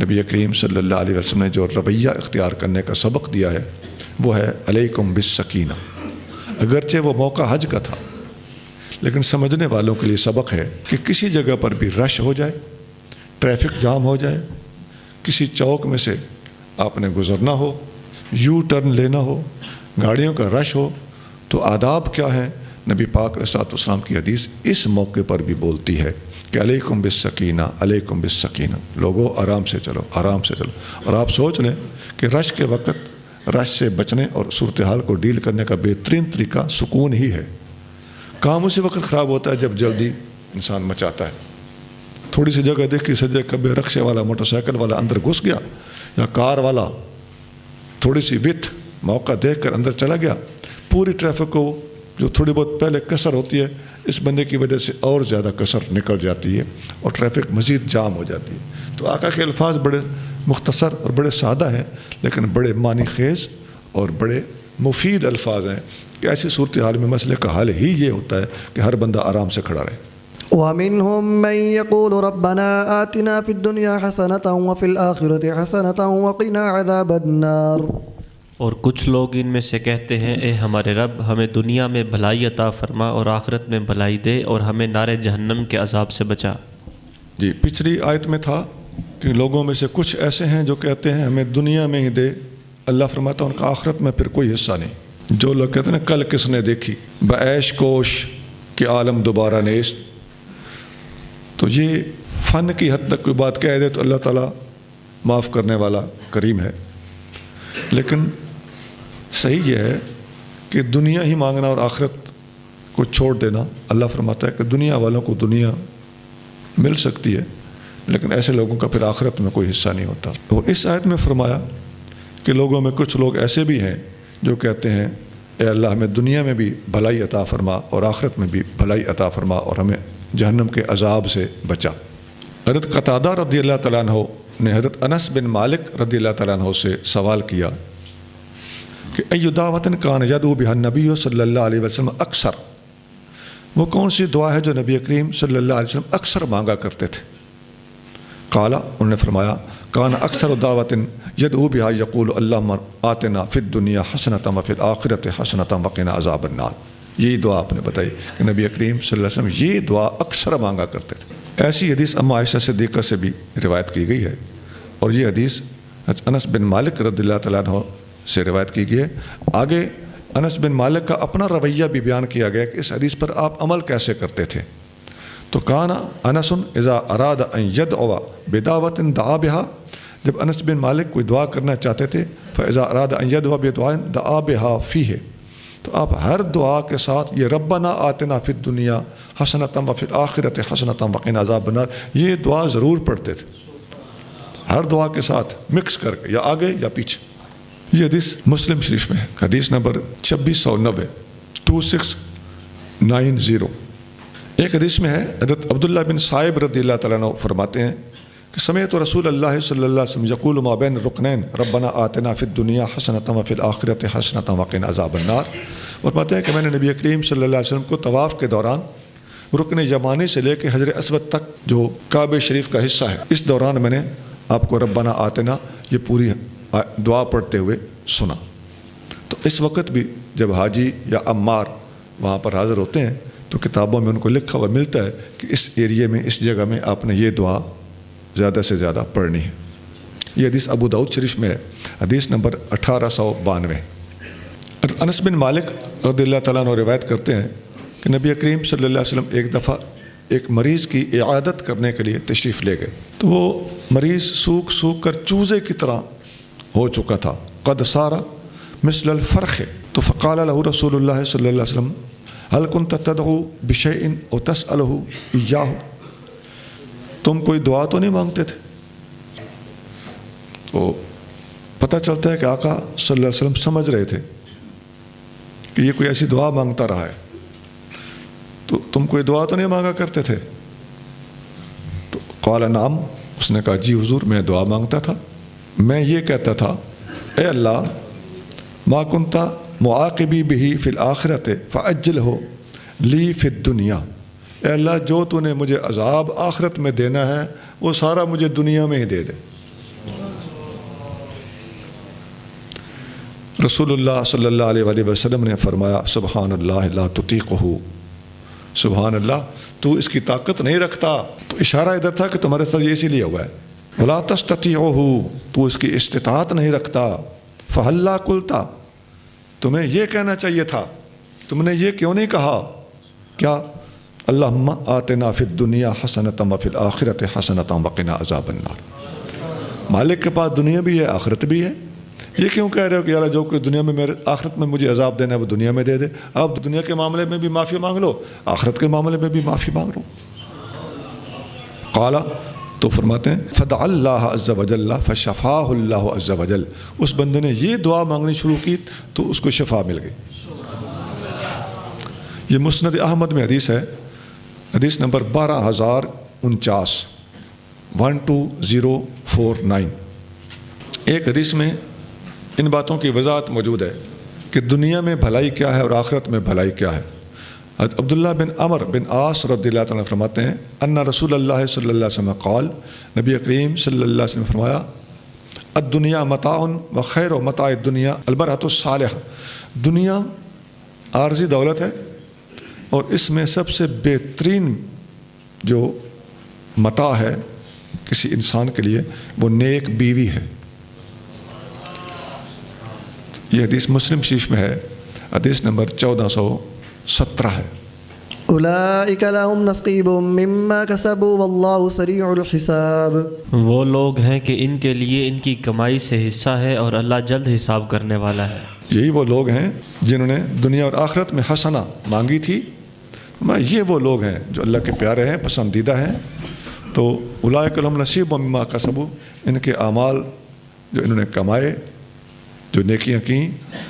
Speaker 3: نبی کریم صلی اللہ علیہ وسلم نے جو رویہ اختیار کرنے کا سبق دیا ہے وہ ہے علیکم بالسکینہ. اگرچہ وہ موقع حج کا تھا، لیکن سمجھنے والوں کے لیے سبق ہے کہ کسی جگہ پر بھی رش ہو جائے، ٹریفک جام ہو جائے، کسی چوک میں سے آپ نے گزرنا ہو، یو ٹرن لینا ہو، گاڑیوں کا رش ہو، تو آداب کیا ہے؟ نبی پاک علیہ السلام کی حدیث اس موقع پر بھی بولتی ہے کہ علیکم بالسکینہ، علیکم بالسکینہ، لوگوں آرام سے چلو، آرام سے چلو. اور آپ سوچ لیں کہ رش کے وقت رش سے بچنے اور صورتحال کو ڈیل کرنے کا بہترین طریقہ سکون ہی ہے. کام اسی وقت خراب ہوتا ہے جب جلدی انسان مچاتا ہے. تھوڑی سی جگہ دیکھ کے سجے کبھی رکشے والا، موٹر سائیکل والا اندر گھس گیا، یا کار والا تھوڑی سی وتھ موقع دیکھ کر اندر چلا گیا، پوری ٹریفک کو جو تھوڑی بہت پہلے کثر ہوتی ہے اس بندے کی وجہ سے اور زیادہ کثر نکل جاتی ہے اور ٹریفک مزید جام ہو جاتی ہے. تو آقا کے الفاظ بڑے مختصر اور بڑے سادہ ہیں، لیکن بڑے معنی خیز اور بڑے مفید الفاظ ہیں کہ ایسی صورتحال میں مسئلے کا حل ہی یہ ہوتا ہے کہ ہر بندہ آرام سے کھڑا رہے.
Speaker 1: وَمِنْهُم مَّن يَقُولُ رَبَّنَا آتِنَا فِي الدُّنْيَا حَسَنَةً وَفِي الْآخِرَةِ حَسَنَةً وَقِنَا عَذَابَ النَّارِ.
Speaker 2: اور کچھ لوگ ان میں سے کہتے ہیں اے ہمارے رب ہمیں دنیا میں بھلائی عطا فرما اور آخرت میں بھلائی دے اور ہمیں نار جہنم کے عذاب سے بچا.
Speaker 3: جی، پچھلی آیت میں تھا کہ لوگوں میں سے کچھ ایسے ہیں جو کہتے ہیں ہمیں دنیا میں ہی دے، اللہ فرماتا ہے ان کا آخرت میں پھر کوئی حصہ نہیں. جو لوگ کہتے ہیں نا کل کس نے دیکھی بعیش کوش کہ عالم دوبارہ نیست، تو یہ فن کی حد تک کوئی بات کہہ دے تو اللہ تعالیٰ معاف کرنے والا کریم ہے. لیکن صحیح یہ ہے کہ دنیا ہی مانگنا اور آخرت کو چھوڑ دینا. اللہ فرماتا ہے کہ دنیا والوں کو دنیا مل سکتی ہے لیکن ایسے لوگوں کا پھر آخرت میں کوئی حصہ نہیں ہوتا. اور اس آیت میں فرمایا کہ لوگوں میں کچھ لوگ ایسے بھی ہیں جو کہتے ہیں اے اللہ ہمیں دنیا میں بھی بھلائی عطا فرما اور آخرت میں بھی بھلائی عطا فرما اور ہمیں جہنم کے عذاب سے بچا. حضرت قتادہ رضی اللہ تعالیٰ عنہ نے حضرت انس بن مالک رضی اللہ تعالیٰ عنہ سے سوال کیا کہ ای دعوت کان یدعو بها النبی صلی اللہ علیہ وسلم اکثر، وہ کون سی دعا ہے جو نبی کریم صلی اللہ علیہ وسلم اکثر مانگا کرتے تھے؟ قال، انہوں نے فرمایا کان اکثر دعوت یدعو بها یقول اللہم آتنا فی الدنیا حسنۃ وفی الآخرۃ حسنۃ وقنا عذاب النار. یہی دعا آپ نے بتائی کہ نبی کریم صلی اللہ علیہ وسلم یہ دعا اکثر مانگا کرتے تھے. ایسی حدیث ام عائشہ صدیقہ سے بھی روایت کی گئی ہے اور یہ حدیث انس بن مالک رضی اللہ تعالیٰ عنہ سے روایت کی گئی ہے. آگے انس بن مالک کا اپنا رویہ بھی بیان کیا گیا کہ اس حدیث پر آپ عمل کیسے کرتے تھے. تو کانا انس اذا اراد ان يدعو بدعوۃ دعا بها، جب انس بن مالک کوئی دعا کرنا چاہتے تھے فاذا اراد ان يدعو بدعاء دعا بها فيه، تو آپ ہر دعا کے ساتھ یہ ربنا آتنا فی الدنیا حسنۃ وفی الآخرۃ حسنۃ وقنا عذاب النار یہ دعا ضرور پڑھتے تھے، ہر دعا کے ساتھ مکس کر کے یا آگے یا پیچھے. یہ حدیث مسلم شریف میں ہے، حدیث نمبر 2690 2690. ایک حدیث میں ہے حضرت عبداللہ بن صائب رضی اللہ تعالیٰ عنہ فرماتے ہیں کہ سمعت رسول اللہ صلی اللہ علیہ وسلم یقول ما بین رکنین ربنا آتنا فی الدنیا حسنۃ وفی الآخرۃ حسنۃ وقنا عذاب النار. فرماتے ہیں کہ میں نے نبی کریم صلی اللہ علیہ وسلم کو طواف کے دوران رکن یمانی سے لے کے حجر اسود تک جو کعبہ شریف کا حصہ ہے اس دوران میں نے آپ کو ربنا آتنا یہ پوری دعا پڑھتے ہوئے سنا. تو اس وقت بھی جب حاجی یا عمار وہاں پر حاضر ہوتے ہیں تو کتابوں میں ان کو لکھا ہوا ملتا ہے کہ اس ایریے میں اس جگہ میں آپ نے یہ دعا زیادہ سے زیادہ پڑھنی ہے. یہ حدیث ابو داؤد شریف میں ہے، حدیث نمبر 1892. انس بن مالک رضی اللہ تعالیٰ عنہ روایت کرتے ہیں کہ نبی کریم صلی اللہ علیہ وسلم ایک دفعہ ایک مریض کی عیادت کرنے کے لیے تشریف لے گئے تو وہ مریض سوکھ سوکھ کر چوزے کی طرح ہو چکا تھا. قد سارا مثل الفرخ. تو فقال له رسول اللہ صلی اللہ علیہ وسلم هل كنت تدعو بشيء او تسأله اياه، تم کوئی دعا تو نہیں مانگتے تھے؟ تو پتہ چلتا ہے کہ آقا صلی اللہ علیہ وسلم سمجھ رہے تھے کہ یہ کوئی ایسی دعا مانگتا رہا ہے، تو تم کوئی دعا تو نہیں مانگا کرتے تھے؟ تو قال نعم، اس نے کہا جی حضور میں دعا مانگتا تھا، میں یہ کہتا تھا اے اللہ ما کنت معاقبی بہی فی الآخرت فاجلہ لی فی الدنیا، اے اللہ جو تو نے مجھے عذاب آخرت میں دینا ہے وہ سارا مجھے دنیا میں ہی دے دے. رسول اللہ صلی اللہ علیہ وآلہ وسلم نے فرمایا سبحان اللہ لا تطیقہ، سبحان اللہ تو اس کی طاقت نہیں رکھتا. تو اشارہ ادھر تھا کہ تمہارے ساتھ یہ اسی لیے ہوا ہے. ولا تستطیعہ، تو اس کی استطاعت نہیں رکھتا. فہلا قلتا، تمہیں یہ کہنا چاہیے تھا، تم نے یہ کیوں نہیں کہا کیا اللہم آتنا فی الدنیا حسنۃ وفی الآخرۃ حسنۃ وقنا عذاب النار. مالک کے پاس دنیا بھی ہے آخرت بھی ہے، یہ کیوں کہہ رہے ہو کہ یار جو کوئی دنیا میں میرے آخرت میں مجھے عذاب دینا ہے وہ دنیا میں دے دے. اب دنیا کے معاملے میں بھی معافی مانگ لو، آخرت کے معاملے میں بھی معافی مانگ لو. قال، تو فرماتے ہیں فدعا اللہ عز وجل فشفاہ اللہ عز وجل، اس بندے نے یہ دعا مانگنی شروع کی تو اس کو شفا مل گئی. یہ مسند احمد میں حدیث ہے، حدیث نمبر 12049 12049. ایک حدیث میں ان باتوں کی وضاحت موجود ہے کہ دنیا میں بھلائی کیا ہے اور آخرت میں بھلائی کیا ہے. حضرت عبداللہ بن عمر بن عاص رضی اللہ تعالیٰ فرماتے ہیں ان رسول اللہ صلی اللہ علیہ وسلم قال، نبی کریم صلی اللہ علیہ وسلم فرمایا الدنیا متاع و خیر و متاع الدنیا البرۃ الصالحہ، دنیا عارضی دولت ہے اور اس میں سب سے بہترین جو متاع ہے کسی انسان کے لیے وہ نیک بیوی ہے. یہ حدیث مسلم شریف میں ہے، حدیث نمبر 1417 ہے۔
Speaker 1: أولئك لهم نصيب مما كسبوا والله سريع الحساب۔
Speaker 2: وہ لوگ ہیں کہ ان کے لیے ان کی کمائی سے حصہ ہے اور اللہ جلد حساب کرنے والا ہے۔
Speaker 3: یہی وہ لوگ ہیں جنہوں نے دنیا اور آخرت میں حسنہ مانگی تھی۔ یہ وہ لوگ ہیں جو اللہ کے پیارے ہیں، پسندیدہ ہیں۔ تو اولئک لهم نصیب مما کسبوا، ان کے اعمال جو انہوں نے کمائے، جو نیکیاں کیں،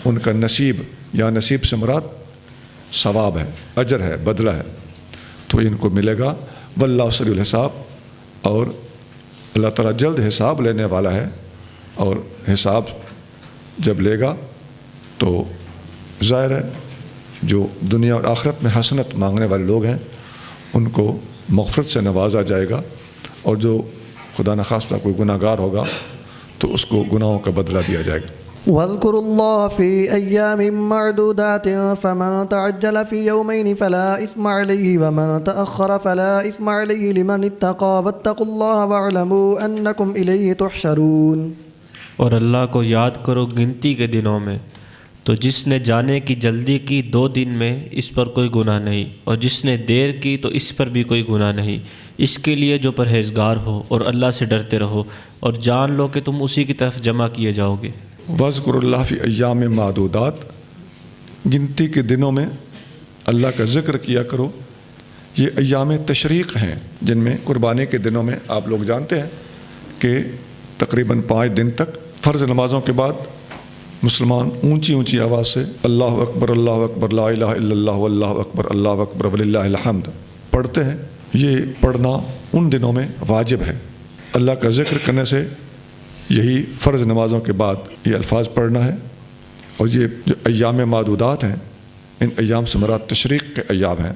Speaker 3: ان کا نصیب، یا نصیب سے مراد ثواب ہے، اجر ہے، بدلہ ہے، تو ان کو ملے گا۔ واللہ سریع الحساب، اور اللہ تعالیٰ جلد حساب لینے والا ہے، اور حساب جب لے گا تو ظاہر ہے جو دنیا اور آخرت میں حسنت مانگنے والے لوگ ہیں ان کو مغفرت سے نوازا جائے گا، اور جو خدا نخواستہ کوئی گناہ گار ہوگا تو اس کو گناہوں کا بدلہ دیا جائے گا۔
Speaker 1: واذكروا الله في أيام معدودات فمن تعجل في يومين فلا إثم عليه ومن تأخر فلا إثم عليه لمن اتقى واتقوا الله واعلموا أنكم إليه تحشرون۔
Speaker 2: اور اللہ کو یاد کرو گنتی کے دنوں میں، تو جس نے جانے کی جلدی کی 2 دن میں اس پر کوئی گناہ نہیں، اور جس نے دیر کی تو اس پر بھی کوئی گناہ نہیں، اس کے لیے جو پرہیزگار ہو اور اللہ سے ڈرتے رہو، اور جان لو کہ تم اسی کی طرف جمع کیے جاؤ گے۔
Speaker 3: وَاذْكُرُوا اللَّهَ فِي أَيَّامٍ مَعْدُودَاتٍ، گنتی کے دنوں میں اللہ کا ذکر کیا کرو۔ یہ ایام تشریق ہیں جن میں قربانی کے دنوں میں آپ لوگ جانتے ہیں کہ تقریباً 5 دن تک فرض نمازوں کے بعد مسلمان اونچی اونچی آواز سے اللہ اکبر لا الہ الا اللہ واللہ اکبر وللہ الحمد پڑھتے ہیں۔ یہ پڑھنا ان دنوں میں واجب ہے۔ اللہ کا ذکر کرنے سے یہی فرض نمازوں کے بعد یہ الفاظ پڑھنا ہے۔ اور یہ جو ایام معدودات ہیں، ان ایام سے مراد تشریق کے ایام ہیں۔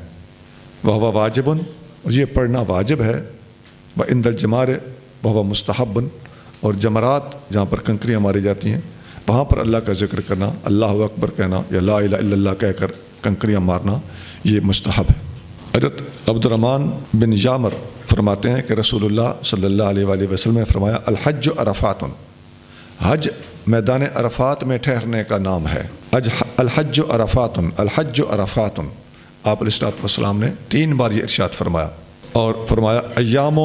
Speaker 3: وہو واجب، اور یہ پڑھنا واجب ہے۔ وعند الجمار وہو مستحب، اور جمرات جہاں پر کنکریاں ماری جاتی ہیں وہاں پر اللہ کا ذکر کرنا، اللہ اکبر کہنا یا لا الہ الا اللہ کہہ کر کنکریاں مارنا، یہ مستحب ہے۔ حضرت عبد الرحمن بن یامر فرماتے ہیں کہ رسول اللہ صلی اللہ علیہ وآلہ وسلم نے فرمایا الحج عرفات، حج میدان عرفات میں ٹھہرنے کا نام ہے۔ الحج عرفات، الحج عرفات، آپ علیہ الصلوۃ والسلام نے 3 بار یہ ارشاد فرمایا، اور فرمایا ایام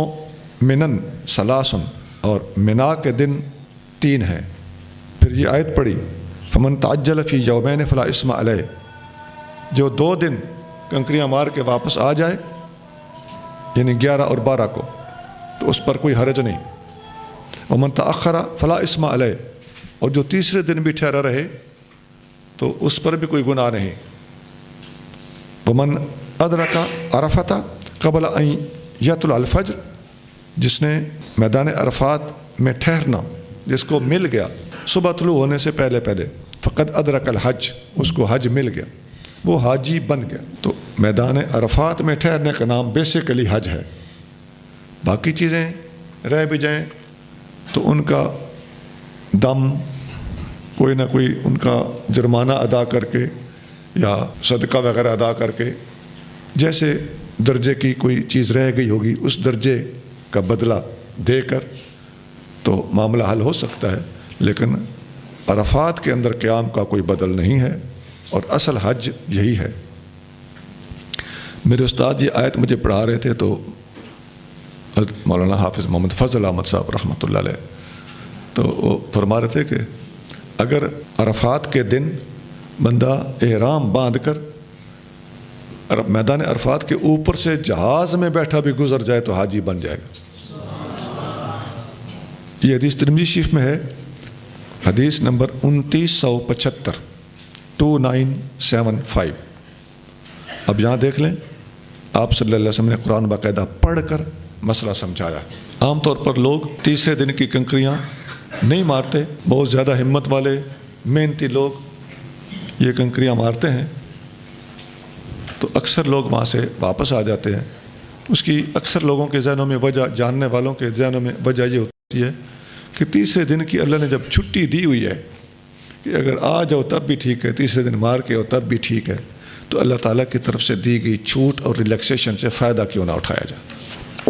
Speaker 3: منن ثلاث، اور منا کے دن 3 ہیں۔ پھر یہ آیت پڑھی فمن تعجل فی یومین فلا اثم علیہ، جو 2 دن کنکریاں مار کے واپس آ جائے، یعنی 11 اور 12 کو، تو اس پر کوئی حرج نہیں۔ ومن تأخر فلا اثم علیہ، اور جو تیسرے دن بھی ٹھہرا رہے تو اس پر بھی کوئی گناہ نہیں۔ ومن ادرک عرفۃ قبل ان یطلع الفجر، جس نے میدان عرفات میں ٹھہرنا، جس کو مل گیا صبح طلوع ہونے سے پہلے فقد ادرک الحج، اس کو حج مل گیا، وہ حاجی بن گیا۔ تو میدان عرفات میں ٹھہرنے کا نام بیسیکلی حج ہے۔ باقی چیزیں رہ بھی جائیں تو ان کا دم کوئی نہ کوئی ان کا جرمانہ ادا کر کے یا صدقہ وغیرہ ادا کر کے، جیسے درجے کی کوئی چیز رہ گئی ہوگی اس درجے کا بدلہ دے کر تو معاملہ حل ہو سکتا ہے، لیکن عرفات کے اندر قیام کا کوئی بدل نہیں ہے، اور اصل حج یہی ہے۔ میرے استاد یہ آیت مجھے پڑھا رہے تھے تو مولانا حافظ محمد فضل احمد صاحب رحمۃ اللہ علیہ، تو وہ فرما رہے تھے کہ اگر عرفات کے دن بندہ احرام باندھ کر میدان عرفات کے اوپر سے جہاز میں بیٹھا بھی گزر جائے تو حاجی بن جائے گا۔ یہ حدیث ترمذی شریف میں ہے، حدیث نمبر 2975، 2975۔ اب یہاں دیکھ لیں، آپ صلی اللہ علیہ وسلم نے قرآن باقاعدہ پڑھ کر مسئلہ سمجھایا۔ عام طور پر لوگ تیسرے دن کی کنکریاں نہیں مارتے، بہت زیادہ ہمت والے محنتی لوگ یہ کنکریاں مارتے ہیں، تو اکثر لوگ وہاں سے واپس آ جاتے ہیں۔ اس کی اکثر لوگوں کے ذہنوں میں وجہ، جاننے والوں کے ذہنوں میں وجہ یہ ہوتی ہے کہ تیسرے دن کی اللہ نے جب چھٹی دی ہوئی ہے کہ اگر آ جاؤ تب بھی ٹھیک ہے، تیسرے دن مار کے ہو تب بھی ٹھیک ہے، تو اللہ تعالیٰ کی طرف سے دی گئی چھوٹ اور ریلیکسیشن سے فائدہ کیوں نہ اٹھایا جائے۔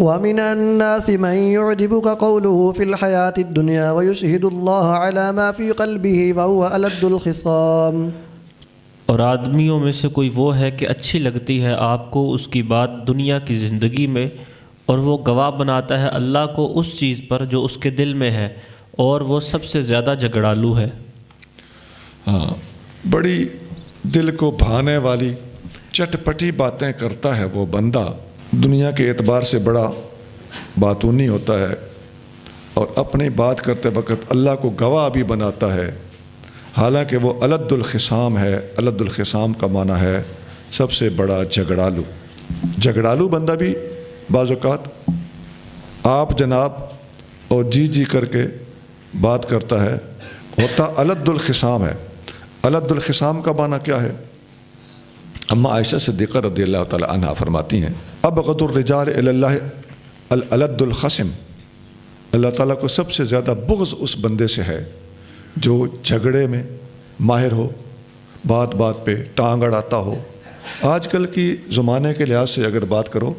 Speaker 1: ومن الناس من يعجبك قوله في الحياة الدنيا ويشهد الله على ما في قلبه وهو ألد الخصام.
Speaker 2: اور آدمیوں میں سے کوئی وہ ہے کہ اچھی لگتی ہے آپ کو اس کی بات دنیا کی زندگی میں، اور وہ گواہ بناتا ہے اللہ کو اس چیز پر جو اس کے دل میں ہے، اور وہ سب سے زیادہ جھگڑالو ہے.
Speaker 3: ہاں، بڑی دل کو بھانے والی چٹپٹی باتیں کرتا ہے وہ بندہ، دنیا کے اعتبار سے بڑا باتونی ہوتا ہے، اور اپنی بات کرتے وقت اللہ کو گواہ بھی بناتا ہے، حالانکہ وہ الد الخصام ہے. الد الخصام کا معنی ہے سب سے بڑا جھگڑالو. جھگڑالو بندہ بھی بعض اوقات آپ جناب اور جی کر کے بات کرتا ہے، ہوتا الد الخصام ہے. الد الخصام کا معنی کیا ہے؟ اما عائشہ صدیقہ رضی اللہ تعالی عنہا فرماتی ہیں، ابغض الرجال الی اللہ الالد الخصم. اللہ تعالیٰ کو سب سے زیادہ بغض اس بندے سے ہے جو جھگڑے میں ماہر ہو، بات بات پہ ٹانگ اڑاتا ہو. آج کل کی زمانے کے لحاظ سے اگر بات کرو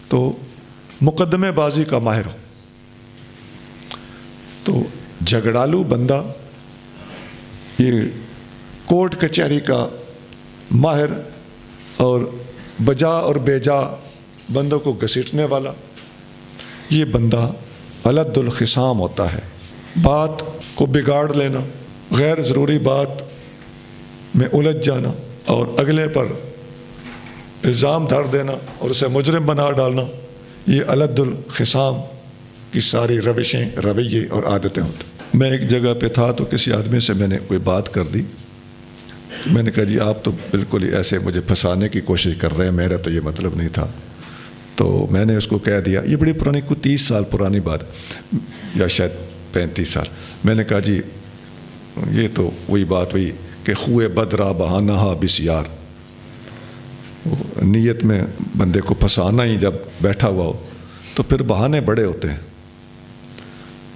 Speaker 3: تو مقدمے بازی کا ماہر ہو. تو جھگڑالو بندہ یہ کورٹ کچہری کا ماہر اور بجا اور بے جا بندوں کو گھسیٹنے والا، یہ بندہ الد الخصام ہوتا ہے. بات کو بگاڑ لینا، غیر ضروری بات میں الجھ جانا اور اگلے پر الزام دھر دینا اور اسے مجرم بنا ڈالنا، یہ الد الخصام کی ساری روشیں، رویے اور عادتیں ہوتی. میں ایک جگہ پہ تھا تو کسی آدمی سے میں نے کوئی بات کر دی. میں نے کہا جی آپ تو بالکل ہی ایسے مجھے پھنسانے کی کوشش کر رہے ہیں، میرا تو یہ مطلب نہیں تھا. تو میں نے اس کو کہہ دیا، یہ بڑی پرانی، کوئی 30 سال پرانی بات یا شاید 35 سال. میں نے کہا جی یہ تو وہی بات ہوئی کہ خوئے بدرا بہانہ بسیار. نیت میں بندے کو پھنسانا ہی جب بیٹھا ہوا ہو تو پھر بہانے بڑے ہوتے ہیں.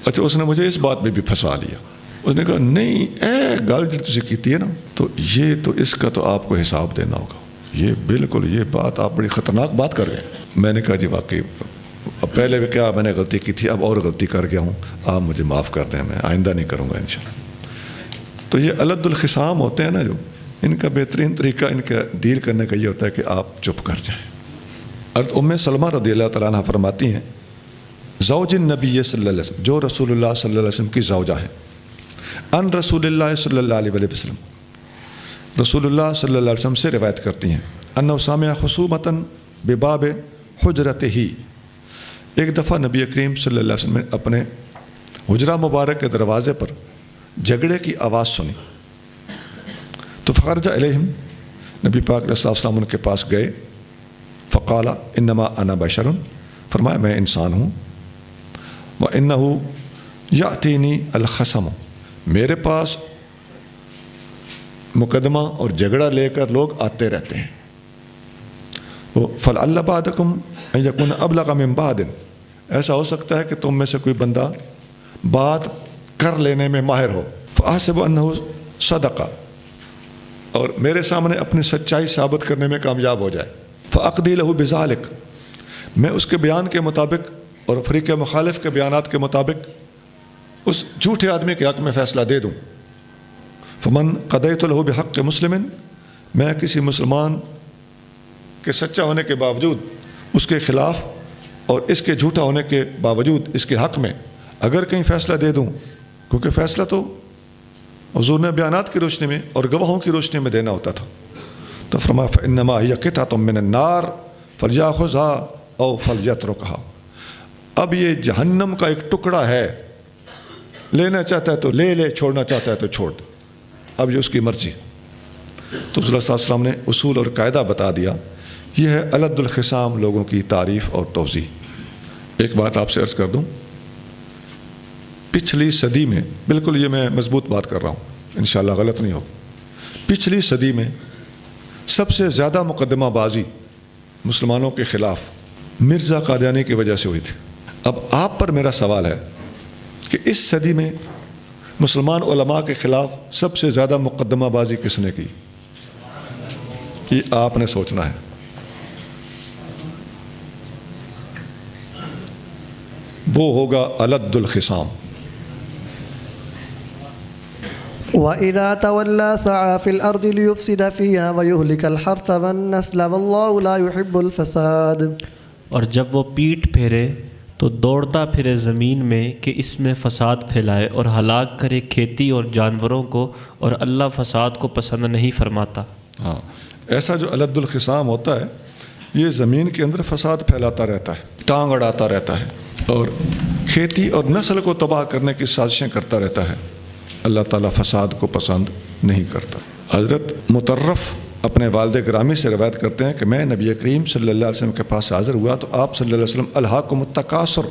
Speaker 3: اچھا اس نے مجھے اس بات میں بھی پھنسا لیا. اس نے کہا نہیں اے گل جو تسی کیتی ہے نا، تو یہ تو اس کا تو آپ کو حساب دینا ہوگا. یہ بالکل یہ بات آپ بڑی خطرناک بات کر رہے ہیں. میں نے کہا جی واقعی اب پہلے بھی کیا میں نے غلطی کی تھی، اب اور غلطی کر گیا ہوں، آپ مجھے معاف کر دیں، میں آئندہ نہیں کروں گا انشاءاللہ. تو یہ الد الخصام ہوتے ہیں نا، جو ان کا بہترین طریقہ ان کا ڈیل کرنے کا یہ ہوتا ہے کہ آپ چپ کر جائیں. اور ام سلمہ رضی اللہ تعالیٰ عنہ فرماتی ہیں، زوج النبی صلی اللہ علیہ وسلم، جو رسول اللہ صلی اللہ علیہ وسلم کی زوجہ ہیں، ان رسول اللہ صلی اللہ علیہ وسلم، رسول اللہ صلی اللہ علیہ وسلم سے روایت کرتی ہیں، انہ سامع خصومتاً بباب حجرتہ. ایک دفعہ نبی کریم صلی اللہ علیہ وسلم نے اپنے حجرہ مبارک کے دروازے پر جھگڑے کی آواز سنی. تو فخرج علیہم، نبی پاک علیہ السلام ان کے پاس گئے. فقال انما انا بشر، فرمایا میں انسان ہوں. وانہ یاتینی الخصم، میرے پاس مقدمہ اور جھگڑا لے کر لوگ آتے رہتے ہیں. فلعل بعضکم ان یکون ابلغ من بعض، ایسا ہو سکتا ہے کہ تم میں سے کوئی بندہ بات کر لینے میں ماہر ہو. فاحسب انہ صدقہ، اور میرے سامنے اپنی سچائی ثابت کرنے میں کامیاب ہو جائے. فاقضی لہ بذلک، میں اس کے بیان کے مطابق اور فریق مخالف کے بیانات کے مطابق اس جھوٹے آدمی کے حق میں فیصلہ دے دوں. فمن قضیت لہ بحق مسلم، میں کسی مسلمان کے سچا ہونے کے باوجود اس کے خلاف اور اس کے جھوٹا ہونے کے باوجود اس کے حق میں اگر کہیں فیصلہ دے دوں، کیونکہ فیصلہ تو حضور نے بیانات کی روشنی میں اور گواہوں کی روشنی میں دینا ہوتا تھا. تو فرمایا فإنما هي قطعة من النار فليأخذها أو فليتركها، اب یہ جہنم کا ایک ٹکڑا ہے، لینا چاہتا ہے تو لے لے، چھوڑنا چاہتا ہے تو چھوڑ دے، اب یہ اس کی مرضی. تو رسول اللہ صلی اللہ علیہ وسلم نے اصول اور قاعدہ بتا دیا. یہ ہے الد الخصام لوگوں کی تعریف اور توضیح. ایک بات آپ سے عرض کر دوں، پچھلی صدی میں، بالکل یہ میں مضبوط بات کر رہا ہوں انشاءاللہ غلط نہیں ہو، پچھلی صدی میں سب سے زیادہ مقدمہ بازی مسلمانوں کے خلاف مرزا قادیانی کی وجہ سے ہوئی تھی. اب آپ پر میرا سوال ہے کہ اس صدی میں مسلمان علماء کے خلاف سب سے زیادہ مقدمہ بازی کس نے کی؟ یہ آپ نے سوچنا ہے. وہ ہوگا الد الخصام.
Speaker 1: وَإِذَا تَوَلَّى سَعَى فِي الْأَرْضِ لِيُفْسِدَ فِيهَا وَيُهْلِكَ الْحَرْثَ وَالنَّسْلَ وَاللَّهُ لَا يُحِبُّ الْفَسَادَ.
Speaker 2: اور جب وہ پیٹھ پھیرے تو دوڑتا پھرے زمین میں کہ اس میں فساد پھیلائے اور ہلاک کرے کھیتی اور جانوروں کو، اور اللہ فساد کو پسند نہیں فرماتا.
Speaker 3: ہاں، ایسا جو الد الخصام ہوتا ہے یہ زمین کے اندر فساد پھیلاتا رہتا ہے، ٹانگ اڑاتا رہتا ہے اور کھیتی اور نسل کو تباہ کرنے کی سازشیں کرتا رہتا ہے. اللہ تعالیٰ فساد کو پسند نہیں کرتا. حضرت مطرف اپنے والد گرامی سے روایت کرتے ہیں کہ میں نبی کریم صلی اللہ علیہ وسلم کے پاس حاضر ہوا تو آپ صلی اللہ علیہ وسلم الہاکم التکاثر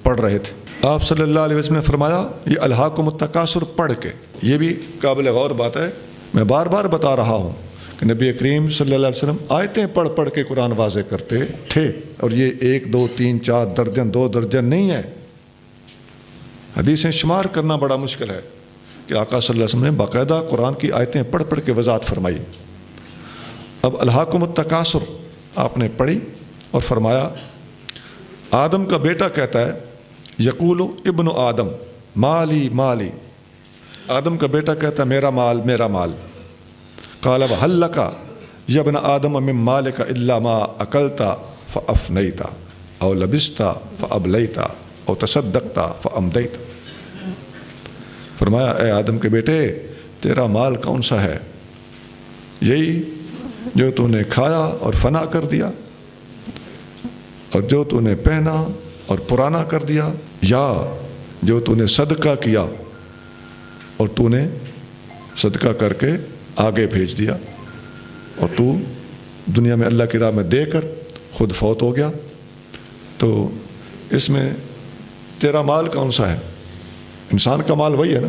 Speaker 3: پڑھ رہے تھے. آپ صلی اللہ علیہ وسلم نے فرمایا یہ الہاکم التکاثر پڑھ کے، یہ بھی قابل غور بات ہے، میں بار بار بتا رہا ہوں کہ نبی کریم صلی اللہ علیہ وسلم آیتیں پڑھ پڑھ کے قرآن واضح کرتے تھے، اور یہ 1 2 3 4 درجن 2 درجن نہیں ہے. حدیثیں شمار کرنا بڑا مشکل ہے کہ آقا صلی اللہ علیہ وسلم نے باقاعدہ قرآن کی آیتیں پڑھ پڑھ کے وضاحت فرمائی. اب الہاکم التکاثر آپ نے پڑھی اور فرمایا آدم کا بیٹا کہتا ہے یقول ابن آدم مالی مالی، آدم کا بیٹا کہتا ہے میرا مال میرا مال. قال وهل لك یا ابن آدم من مالک الا ما اکلت فافنیت او لبست فابلیت او تصدقت فامدیت. فرمایا اے آدم کے بیٹے تیرا مال کون سا ہے؟ یہی جو تو نے کھایا اور فنا کر دیا، اور جو تو نے پہنا اور پرانا کر دیا، یا جو تو نے صدقہ کیا اور تو نے صدقہ کر کے آگے بھیج دیا، اور تو دنیا میں اللہ کی راہ میں دے کر خود فوت ہو گیا. تو اس میں تیرا مال کون سا ہے؟ انسان کا مال وہی ہے نا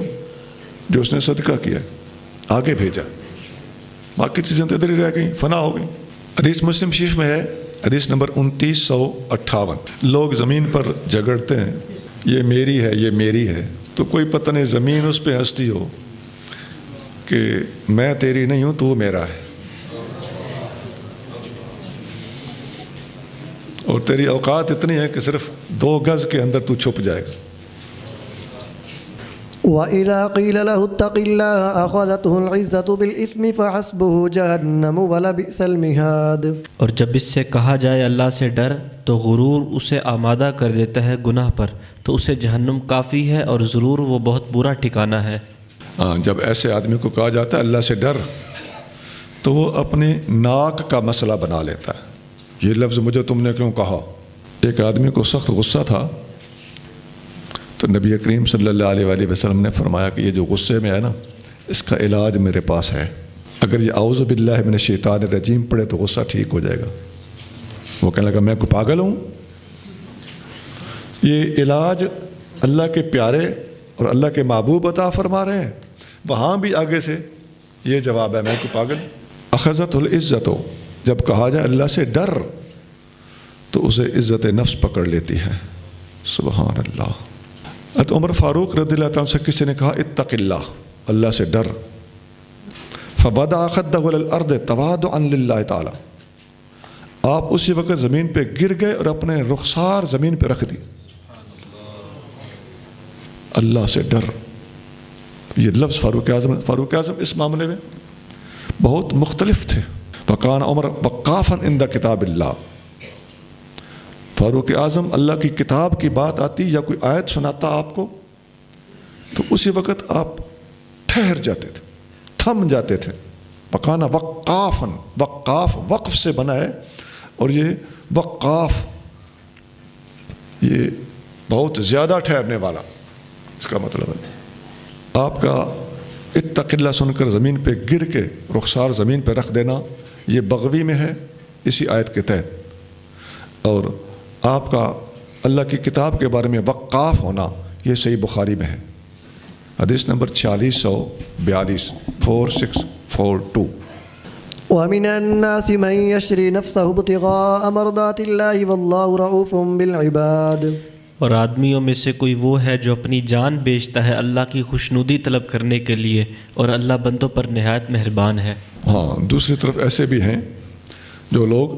Speaker 3: جو اس نے صدقہ کیا، آگے بھیجا، باقی چیزیں تو ادھر ہی رہ گئیں، فنا ہو گئیں. حدیث مسلم شریف میں ہے، حدیث نمبر 2958. لوگ زمین پر جھگڑتے ہیں یہ میری ہے یہ میری ہے، تو کوئی پتہ نہیں زمین اس پہ ہنستی ہو کہ میں تیری نہیں ہوں تو میرا ہے، اور تیری اوقات اتنی ہے کہ صرف 2 گز کے اندر تو چھپ جائے گا.
Speaker 1: وَإِذَا قِيلَ لَهُ اتَّقِ اللَّهَ أَخَذَتْهُ الْعِزَّةُ بِالْإِثْمِ فَحَسْبُهُ جَهَنَّمُ وَلَبِئْسَ الْمِهَادُ.
Speaker 2: اور جب اس سے کہا جائے اللہ سے ڈر تو غرور اسے آمادہ کر دیتا ہے گناہ پر، تو اسے جہنم کافی ہے اور ضرور وہ بہت برا ٹھکانہ ہے.
Speaker 3: جب ایسے آدمی کو کہا جاتا ہے اللہ سے ڈر تو وہ اپنے ناک کا مسئلہ بنا لیتا ہے. یہ لفظ مجھے تم نے کیوں کہا؟ ایک آدمی کو سخت غصہ تھا تو نبی کریم صلی اللہ علیہ وآلہ وسلم نے فرمایا کہ یہ جو غصے میں ہے نا اس کا علاج میرے پاس ہے، اگر یہ اعوذ باللہ من الشیطان الرجیم پڑھے تو غصہ ٹھیک ہو جائے گا. وہ کہنے لگا میں کو پاگل ہوں؟ یہ علاج اللہ کے پیارے اور اللہ کے محبوب عطا فرما رہے ہیں، وہاں بھی آگے سے یہ جواب ہے میں کو پاگل. اخذت العزت، جب کہا جائے اللہ سے ڈر تو اسے عزت نفس پکڑ لیتی ہے. سبحان اللہ. حضرت عمر فاروق رضی اللہ تعالیٰ سے کسی نے کہا اتق اللہ، اللہ سے ڈر. فوضع خدہ علی الارض تواضعا للہ تعالیٰ، آپ اسی وقت زمین پہ گر گئے اور اپنے رخسار زمین پہ رکھ دی. اللہ سے ڈر، یہ لفظ فاروق اعظم اس معاملے میں بہت مختلف تھے. وکان عمر وقافا عند کتاب اللہ، فاروق اعظم اللہ کی کتاب کی بات آتی یا کوئی آیت سناتا آپ کو تو اسی وقت آپ ٹھہر جاتے تھے، تھم جاتے تھے. وکانا وقافا، وقاف وقف سے بنا ہے، اور یہ وقاف یہ بہت زیادہ ٹھہرنے والا، اس کا مطلب ہے آپ کا اتق اللہ سن کر زمین پہ گر کے رخسار زمین پہ رکھ دینا یہ بغوی میں ہے اسی آیت کے تحت، اور آپ کا اللہ کی کتاب کے بارے میں وقاف ہونا یہ صحیح بخاری میں ہے. حدیث نمبر 4642 4642.
Speaker 1: وَمِنَ النَّاسِ مَن يَشْرِي نَفْسَهُ ابْتِغَاءَ مَرْضَاتِ اللَّهِ وَاللَّهُ رَءُوفٌ بِالْعِبَادِ.
Speaker 2: اور آدمیوں میں سے کوئی وہ ہے جو اپنی جان بیچتا ہے اللہ کی خوشنودی طلب کرنے کے لیے، اور اللہ بندوں پر نہایت مہربان ہے.
Speaker 3: ہاں، دوسری طرف ایسے بھی ہیں جو لوگ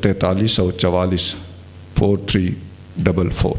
Speaker 3: 4344 4344।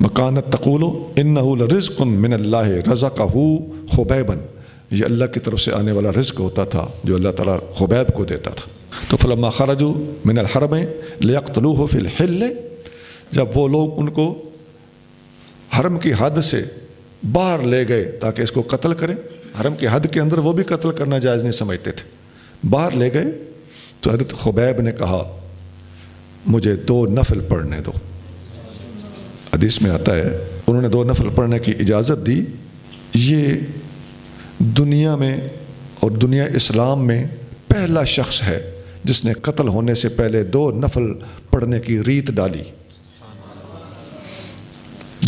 Speaker 3: مکانت تقولو انہو لرزق من اللہ رزقہ خبیبا، یہ اللہ کی طرف سے آنے والا رزق ہوتا تھا جو اللہ تعالیٰ خبیب کو دیتا تھا۔ تو فلما خرجوا من الحرم لیقتلوہ فی الحل، جب وہ لوگ ان کو حرم کی حد سے باہر لے گئے تاکہ اس کو قتل کریں، حرم کی حد کے اندر وہ بھی قتل کرنا جائز نہیں سمجھتے تھے، باہر لے گئے تو حضرت خبیب نے کہا مجھے 2 نفل پڑھنے دو۔ حدیث میں آتا ہے انہوں نے 2 نفل پڑھنے کی اجازت دی۔ یہ دنیا میں اور دنیا اسلام میں پہلا شخص ہے جس نے قتل ہونے سے پہلے 2 نفل پڑھنے کی ریت ڈالی۔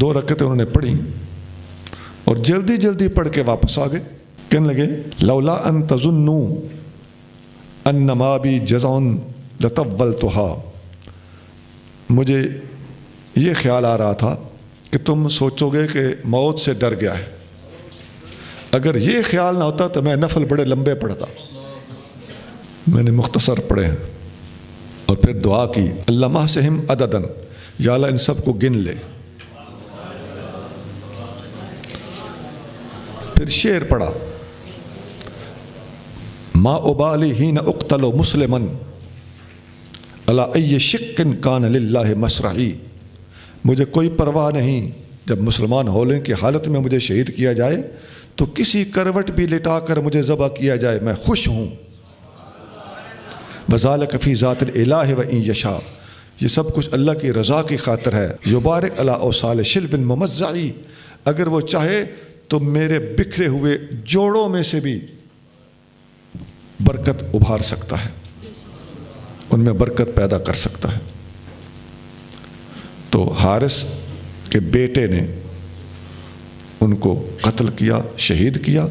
Speaker 3: 2 رکعتیں انہوں نے پڑھی اور جلدی جلدی پڑھ کے واپس آ گئے۔ کہنے لگے لولا ان تظنوا انما بی جزع لطولتها، مجھے یہ خیال آ رہا تھا کہ تم سوچو گے کہ موت سے ڈر گیا ہے، اگر یہ خیال نہ ہوتا تو میں نفل بڑے لمبے پڑھتا، میں نے مختصر پڑھے ہیں۔ اور پھر دعا کی اللہ محسہم عددن، یا اللہ ان سب کو گن لے۔ پھر شعر پڑھا ما ابالی حین اقتل مسلما علی ای شق کان للہ مسرعی، مجھے کوئی پرواہ نہیں جب مسلمان ہولنے کی حالت میں مجھے شہید کیا جائے تو کسی کروٹ بھی لٹا کر مجھے ذبح کیا جائے، میں خوش ہوں۔ وذالک فی ذات الالہ و ان یشاء، یہ سب کچھ اللہ کی رضا کی خاطر ہے۔ یبارک علی اوصال شلب ممزعی، اگر وہ چاہے تو میرے بکھرے ہوئے جوڑوں میں سے بھی برکت ابھار سکتا ہے، ان میں برکت پیدا کر سکتا ہے۔ تو حارث کے بیٹے نے ان کو قتل کیا، شہید کیا۔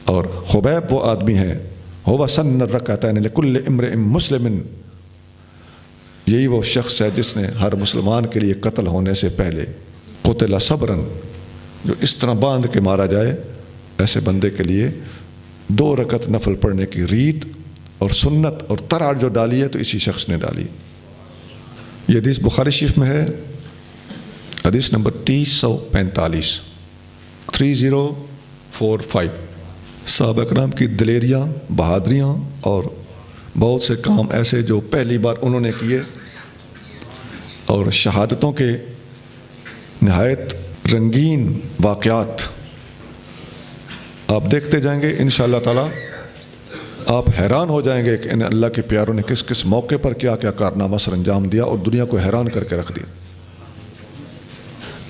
Speaker 3: اور خبیب وہ آدمی ہے ہو سن الرکعتین لکل امرئ مسلم، یہی وہ شخص ہے جس نے ہر مسلمان کے لیے قتل ہونے سے پہلے قتل صبرا، جو اس طرح باندھ کے مارا جائے، ایسے بندے کے لیے 2 رکعت نفل پڑھنے کی ریت اور سنت اور تراڑ جو ڈالی ہے تو اسی شخص نے ڈالی۔ یہ حدیث بخاری شریف میں ہے، حدیث نمبر 3045 3045۔ صحابہ کرام کی دلیریاں، بہادریاں اور بہت سے کام ایسے جو پہلی بار انہوں نے کیے، اور شہادتوں کے نہایت رنگین واقعات آپ دیکھتے جائیں گے انشاءاللہ تعالی، آپ حیران ہو جائیں گے کہ ان اللہ کے پیاروں نے کس کس موقع پر کیا کیا کارنامہ سر انجام دیا اور دنیا کو حیران کر کے رکھ دیا۔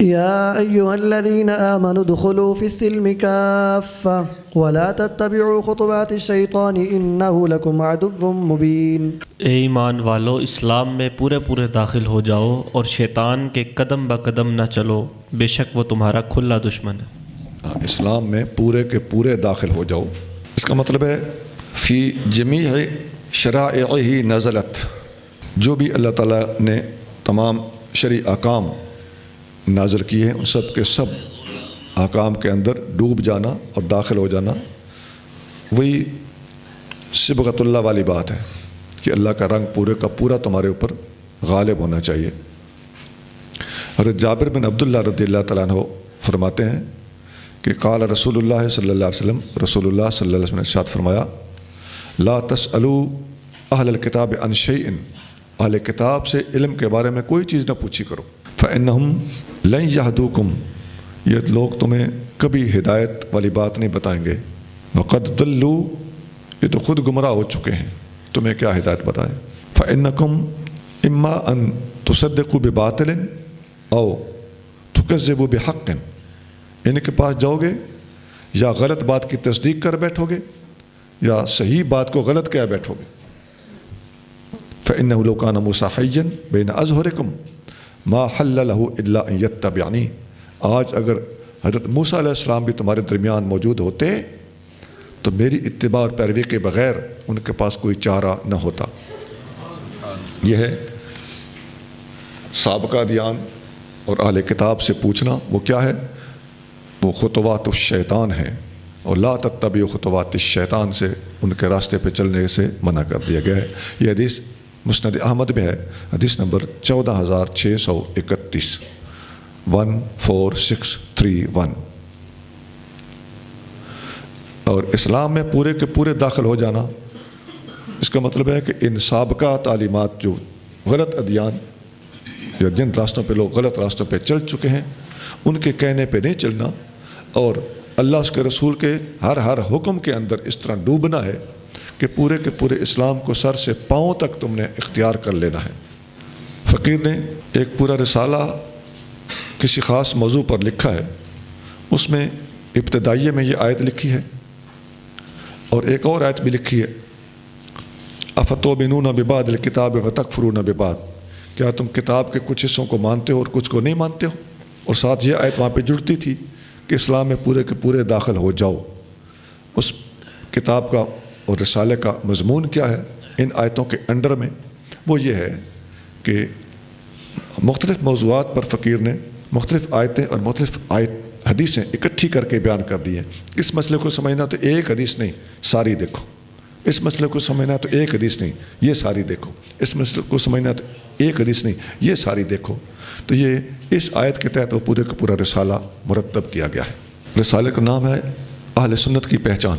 Speaker 1: يا أيها الذين آمنوا ادخلوا في السلم كافة ولا تتبعوا خطوات الشيطان إنه لكم عدو مبين۔
Speaker 2: اے ایمان والو، اسلام میں پورے داخل ہو جاؤ اور شیطان کے قدم بقدم نہ چلو، بے شک وہ تمہارا کھلا دشمن ہے۔
Speaker 3: اسلام میں پورے کے پورے داخل ہو جاؤ، اس کا مطلب ہے فی جمیع شرائعہ نزلت، جو بھی اللہ تعالیٰ نے تمام شرعی احکام نازل کیے ہیں ان سب کے سب احکام کے اندر ڈوب جانا اور داخل ہو جانا، وہی صبغت اللہ والی بات ہے کہ اللہ کا رنگ پورے کا پورا تمہارے اوپر غالب ہونا چاہیے۔ حضرت جابر بن عبداللہ رضی اللہ تعالیٰ عنہ فرماتے ہیں کہ قال رسول اللہ صلی اللہ علیہ وسلم، رسول اللہ صلی اللہ علیہ وسلم نے ارشاد فرمایا لا تسألوا اہل الکتاب عن شیء، اہل کتاب سے علم کے بارے میں کوئی چیز نہ پوچھی کرو، فإنہم لن یہدوکم، یہ لوگ تمہیں کبھی ہدایت والی بات نہیں بتائیں گے، وقد ضلوا، یہ تو خود گمراہ ہو چکے ہیں، تمہیں کیا ہدایت بتائیں، فإنکم اما ان تصدقوا بباطل او تکذبوا بحق، ان کے پاس جاؤ گے یا غلط بات کی تصدیق کر بیٹھو گے یا صحیح بات کو غلط کہہ بیٹھو گے۔ فإنه لو كان موسى حيا بين أظهركم ما حل له إلا أن يتبعني، آج اگر حضرت موسیٰ علیہ السلام بھی تمہارے درمیان موجود ہوتے تو میری اتباع اور پیروی کے بغیر ان کے پاس کوئی چارہ نہ ہوتا۔ یہ ہے سابقہ دیان اور اہل کتاب سے پوچھنا، وہ کیا ہے؟ وہ خطوات الشیطان ہیں، اور لا تتبعوا خطوات الشیطان سے ان کے راستے پہ چلنے سے منع کر دیا گیا ہے۔ یہ حدیث مسند احمد میں ہے، حدیث نمبر 14631۔ 14631 اور اسلام میں پورے کے پورے داخل ہو جانا، اس کا مطلب ہے کہ ان سابقہ تعلیمات جو غلط ادیان یا جن راستوں پہ لوگ غلط راستوں پہ چل چکے ہیں ان کے کہنے پہ نہیں چلنا، اور اللہ اس کے رسول کے ہر حکم کے اندر اس طرح ڈوبنا ہے کہ پورے کے پورے اسلام کو سر سے پاؤں تک تم نے اختیار کر لینا ہے۔ فقیر نے ایک پورا رسالہ کسی خاص موضوع پر لکھا ہے، اس میں ابتدائیے میں یہ آیت لکھی ہے اور ایک اور آیت بھی لکھی ہے، افتؤمنون ببعض الکتاب وتکفرون ببعض، کیا تم کتاب کے کچھ حصوں کو مانتے ہو اور کچھ کو نہیں مانتے ہو؟ اور ساتھ یہ آیت وہاں پہ جڑتی تھی کہ اسلام میں پورے کے پورے داخل ہو جاؤ۔ اس کتاب کا اور رسالے کا مضمون کیا ہے ان آیتوں کے انڈر میں؟ وہ یہ ہے کہ مختلف موضوعات پر فقیر نے مختلف آیتیں اور مختلف حدیثیں اکٹھی کر کے بیان کر دی ہیں۔ اس مسئلے کو سمجھنا تو ایک حدیث نہیں ساری دیکھو، اس مسئلے کو سمجھنا تو ایک حدیث نہیں یہ ساری دیکھو، اس مسئلے کو سمجھنا تو ایک حدیث نہیں یہ ساری دیکھو۔ تو یہ اس آیت کے تحت وہ پورے کا پورا رسالہ مرتب کیا گیا ہے۔ رسالے کا نام ہے اہل سنت کی پہچان۔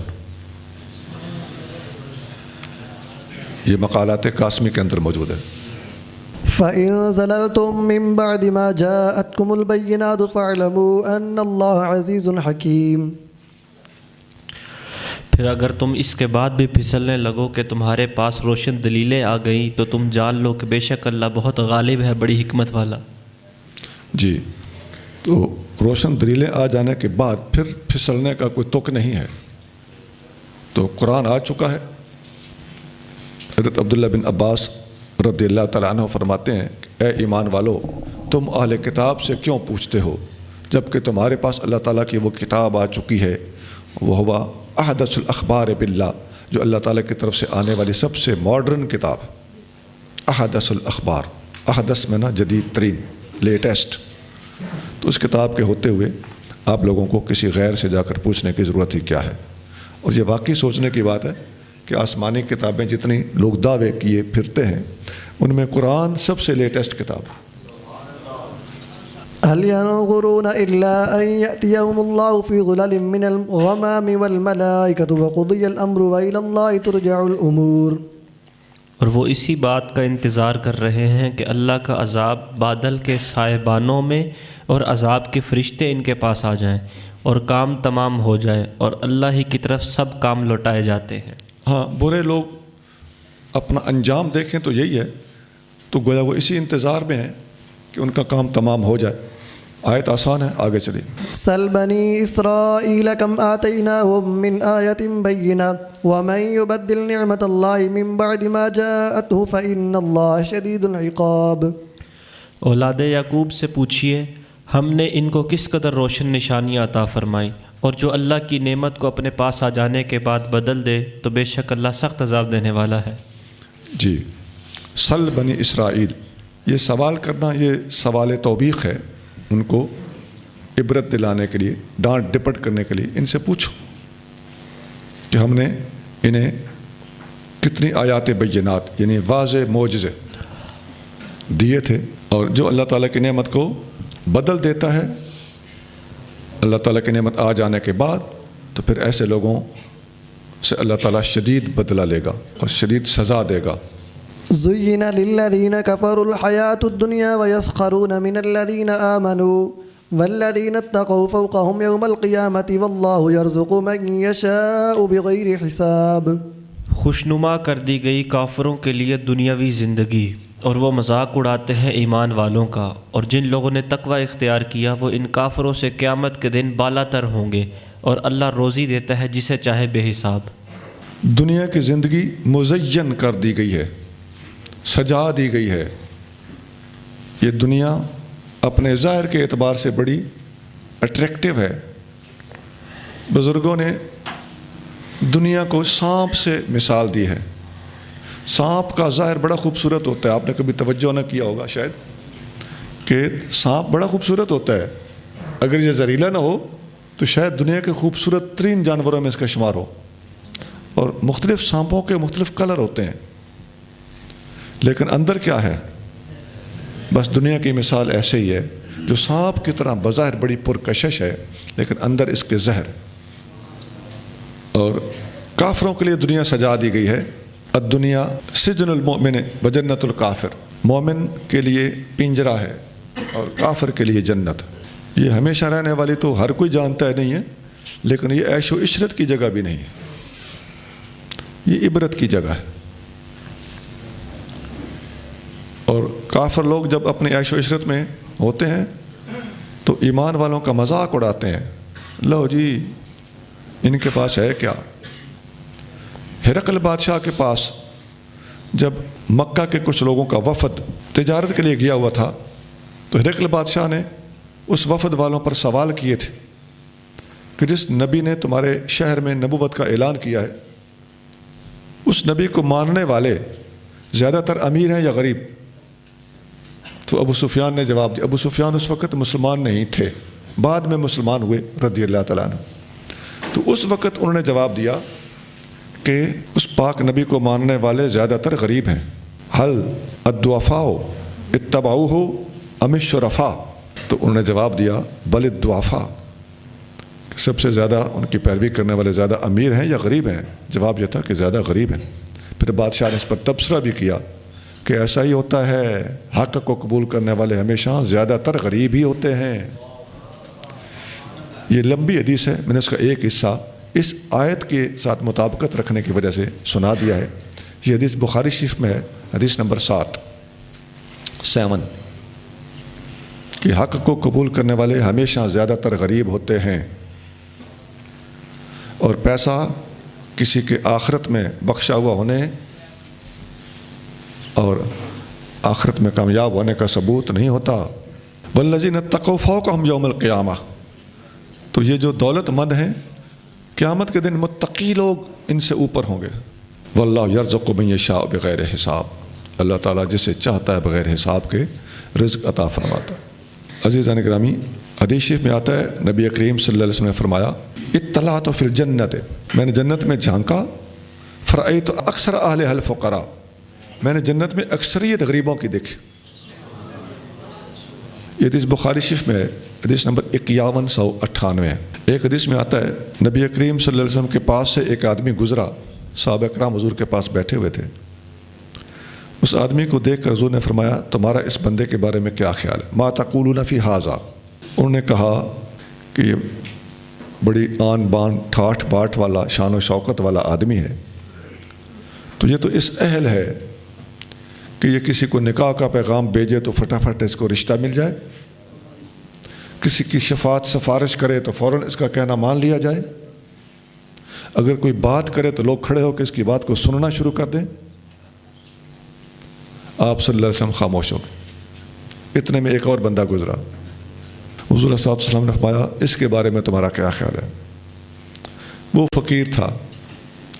Speaker 3: یہ مقالات قاسمی کے اندر موجود ہے۔
Speaker 1: فَإِن زَلَلْتُم مِّن بَعْدِ مَا جَاءَتْكُمُ الْبَيِّنَاتُ فَاعْلَمُوا أَنَّ اللَّهَ عَزِيزٌ حَكِيمٌ۔
Speaker 2: پھر اگر تم اس کے بعد بھی پھسلنے لگو کہ تمہارے پاس روشن دلیلیں آ گئیں تو تم جان لو کہ بے شک اللہ بہت غالب ہے، بڑی حکمت والا۔
Speaker 3: جی، تو روشن دلیلیں آ جانے کے بعد پھر پھسلنے کا کوئی تک نہیں ہے۔ تو قرآن آ چکا ہے۔ حضرت عبداللہ بن عباس رضی اللہ تعالیٰ عنہ فرماتے ہیں کہ اے ایمان والو، تم اہل کتاب سے کیوں پوچھتے ہو جب کہ تمہارے پاس اللہ تعالیٰ کی وہ کتاب آ چکی ہے، وہ ہوا احدث الاخبار باللہ، جو اللہ تعالیٰ کی طرف سے آنے والی سب سے ماڈرن کتاب۔ احدث الاخبار، احدث میں نا جدید ترین، لیٹسٹ۔ تو اس کتاب کے ہوتے ہوئے آپ لوگوں کو کسی غیر سے جا کر پوچھنے کی ضرورت ہی کیا ہے؟ اور یہ واقعی سوچنے کی بات ہے کہ آسمانی کتابیں جتنی لوگ دعوے کیے پھرتے ہیں ان میں قرآن سب سے لیٹسٹ کتاب ہے۔
Speaker 1: هل ينظرون إلا أن يأتيهم الله في ظلل من الغمام والملائكة وقضي الأمر وإلى الله ترجع الأمور۔
Speaker 2: اور وہ اسی بات کا انتظار کر رہے ہیں کہ اللہ کا عذاب بادل کے سائبانوں میں اور عذاب کے فرشتے ان کے پاس آ جائیں اور کام تمام ہو جائے اور اللہ ہی کی طرف سب کام لوٹائے جاتے ہیں۔
Speaker 3: ہاں، برے لوگ اپنا انجام دیکھیں تو یہی ہے، تو گویا وہ اسی انتظار میں ہیں کہ ان کا کام تمام ہو جائے۔ آیت آسان ہے، آگے چلیے۔
Speaker 1: سل بنی اسرائیل کم آتیناہم من آیت بینہ ومن یبدل نعمت اللہ من بعد ما جاءتہ فإن اللہ شدید العقاب۔
Speaker 2: اولاد یعقوب سے پوچھئے ہم نے ان کو کس قدر روشن نشانیاں عطا فرمائیں، اور جو اللہ کی نعمت کو اپنے پاس آ جانے کے بعد بدل دے تو بے شک اللہ سخت عذاب دینے والا ہے۔
Speaker 3: جی، سل بنی اسرائیل، یہ سوال کرنا یہ سوال توبیخ ہے، ان کو عبرت دلانے کے لیے، ڈانٹ ڈپٹ کرنے کے لیے ان سے پوچھو کہ ہم نے انہیں کتنی آیات بینات یعنی واضح معجزے دیے تھے، اور جو اللہ تعالیٰ کی نعمت کو بدل دیتا ہے، اللہ تعالیٰ کی نعمت آ جانے کے بعد، تو پھر ایسے لوگوں سے اللہ تعالیٰ شدید بدلہ لے گا اور شدید سزا دے گا۔
Speaker 1: زین للذین کفروا الحیاۃ الدنیا ویسخرون من الذین آمنوا والذین اتقوا فوقهم یوم القیامۃ واللہ یرزق من یشاء بغیر حساب۔
Speaker 2: خوشنما کر دی گئی کافروں کے لیے دنیاوی زندگی، اور وہ مذاق اڑاتے ہیں ایمان والوں کا، اور جن لوگوں نے تقوی اختیار کیا وہ ان کافروں سے قیامت کے دن بالا تر ہوں گے، اور اللہ روزی دیتا ہے جسے چاہے بے حساب۔
Speaker 3: دنیا کی زندگی مزین کر دی گئی ہے، سجا دی گئی ہے۔ یہ دنیا اپنے ظاہر کے اعتبار سے بڑی اٹریکٹیو ہے۔ بزرگوں نے دنیا کو سانپ سے مثال دی ہے۔ سانپ کا ظاہر بڑا خوبصورت ہوتا ہے، آپ نے کبھی توجہ نہ کیا ہوگا شاید، کہ سانپ بڑا خوبصورت ہوتا ہے، اگر یہ زہریلا نہ ہو تو شاید دنیا کے خوبصورت ترین جانوروں میں اس کا شمار ہو، اور مختلف سانپوں کے مختلف کلر ہوتے ہیں، لیکن اندر کیا ہے؟ بس دنیا کی مثال ایسے ہی ہے جو سانپ کی طرح بظاہر بڑی پرکشش ہے لیکن اندر اس کے زہر. اور کافروں کے لیے دنیا سجا دی گئی ہے. الدنیا سجن المؤمن وجنت الکافر. مومن کے لیے پنجرہ ہے اور کافر کے لیے جنت. یہ ہمیشہ رہنے والی تو ہر کوئی جانتا ہے نہیں ہے، لیکن یہ عیش و عشرت کی جگہ بھی نہیں ہے، یہ عبرت کی جگہ ہے. اور کافر لوگ جب اپنے عیش و عشرت میں ہوتے ہیں تو ایمان والوں کا مذاق اڑاتے ہیں. لو جی ان کے پاس ہے کیا. ہرقل بادشاہ کے پاس جب مکہ کے کچھ لوگوں کا وفد تجارت کے لیے گیا ہوا تھا تو ہرقل بادشاہ نے اس وفد والوں پر سوال کیے تھے کہ جس نبی نے تمہارے شہر میں نبوت کا اعلان کیا ہے اس نبی کو ماننے والے زیادہ تر امیر ہیں یا غریب. تو ابو سفیان نے جواب دیا. ابو سفیان اس وقت مسلمان نہیں تھے، بعد میں مسلمان ہوئے رضی اللہ تعالیٰ عنہ. تو اس وقت انہوں نے جواب دیا کہ اس پاک نبی کو ماننے والے زیادہ تر غریب ہیں. حل الضعفاء اتبعوہ ام الشرفاء. تو انہوں نے جواب دیا بل الضعفاء، سب سے زیادہ ان کی پیروی کرنے والے زیادہ امیر ہیں یا غریب ہیں. جواب یہ تھا کہ زیادہ غریب ہیں. پھر بادشاہ نے اس پر تبصرہ بھی کیا کہ ایسا ہی ہوتا ہے، حق کو قبول کرنے والے ہمیشہ زیادہ تر غریب ہی ہوتے ہیں. یہ لمبی حدیث ہے، میں نے اس کا ایک حصہ اس آیت کے ساتھ مطابقت رکھنے کی وجہ سے سنا دیا ہے. یہ حدیث بخاری شریف میں ہے، حدیث نمبر 7 کہ حق کو قبول کرنے والے ہمیشہ زیادہ تر غریب ہوتے ہیں. اور پیسہ کسی کے آخرت میں بخشا ہوا ہونے اور آخرت میں کامیاب ہونے کا ثبوت نہیں ہوتا. والذین اتقوا فوقہم یوم القیامہ. تو یہ جو دولت مند ہیں قیامت کے دن متقی لوگ ان سے اوپر ہوں گے. واللہ یرزق من یشاء بغیر حساب. اللہ تعالیٰ جسے چاہتا ہے بغیر حساب کے رزق عطا فرماتا ہے. عزیزان گرامی، حدیث شریف میں آتا ہے نبی کریم صلی اللہ علیہ وسلم نے فرمایا اطلعت فی الجنت. میں نے جنت میں جھانکا فرأیت اکثر اہلھا الفقراء. میں نے جنت میں اکثریت غریبوں کی دیکھی. یہ حدیث بخاری شریف میں ہے، حدیث نمبر 5198 ہے. ایک حدیث میں آتا ہے نبی کریم صلی اللہ علیہ وسلم کے پاس سے ایک آدمی گزرا. صحابہ کرام حضور کے پاس بیٹھے ہوئے تھے. اس آدمی کو دیکھ کر حضور نے فرمایا تمہارا اس بندے کے بارے میں کیا خیال ہے؟ ما تقولون فی ھذا. انہوں نے کہا کہ یہ بڑی آن بان ٹھاٹھ باٹھ والا شان و شوکت والا آدمی ہے، تو یہ تو اس اہل ہے کہ یہ کسی کو نکاح کا پیغام بھیجے تو فٹافٹ اس کو رشتہ مل جائے، کسی کی شفاعت سفارش کرے تو فوراً اس کا کہنا مان لیا جائے، اگر کوئی بات کرے تو لوگ کھڑے ہو کے اس کی بات کو سننا شروع کر دیں. آپ صلی اللہ علیہ وسلم خاموش ہو گئے. اتنے میں ایک اور بندہ گزرا. حضور صلی اللہ علیہ وسلم نے فرمایا اس کے بارے میں تمہارا کیا خیال ہے؟ وہ فقیر تھا،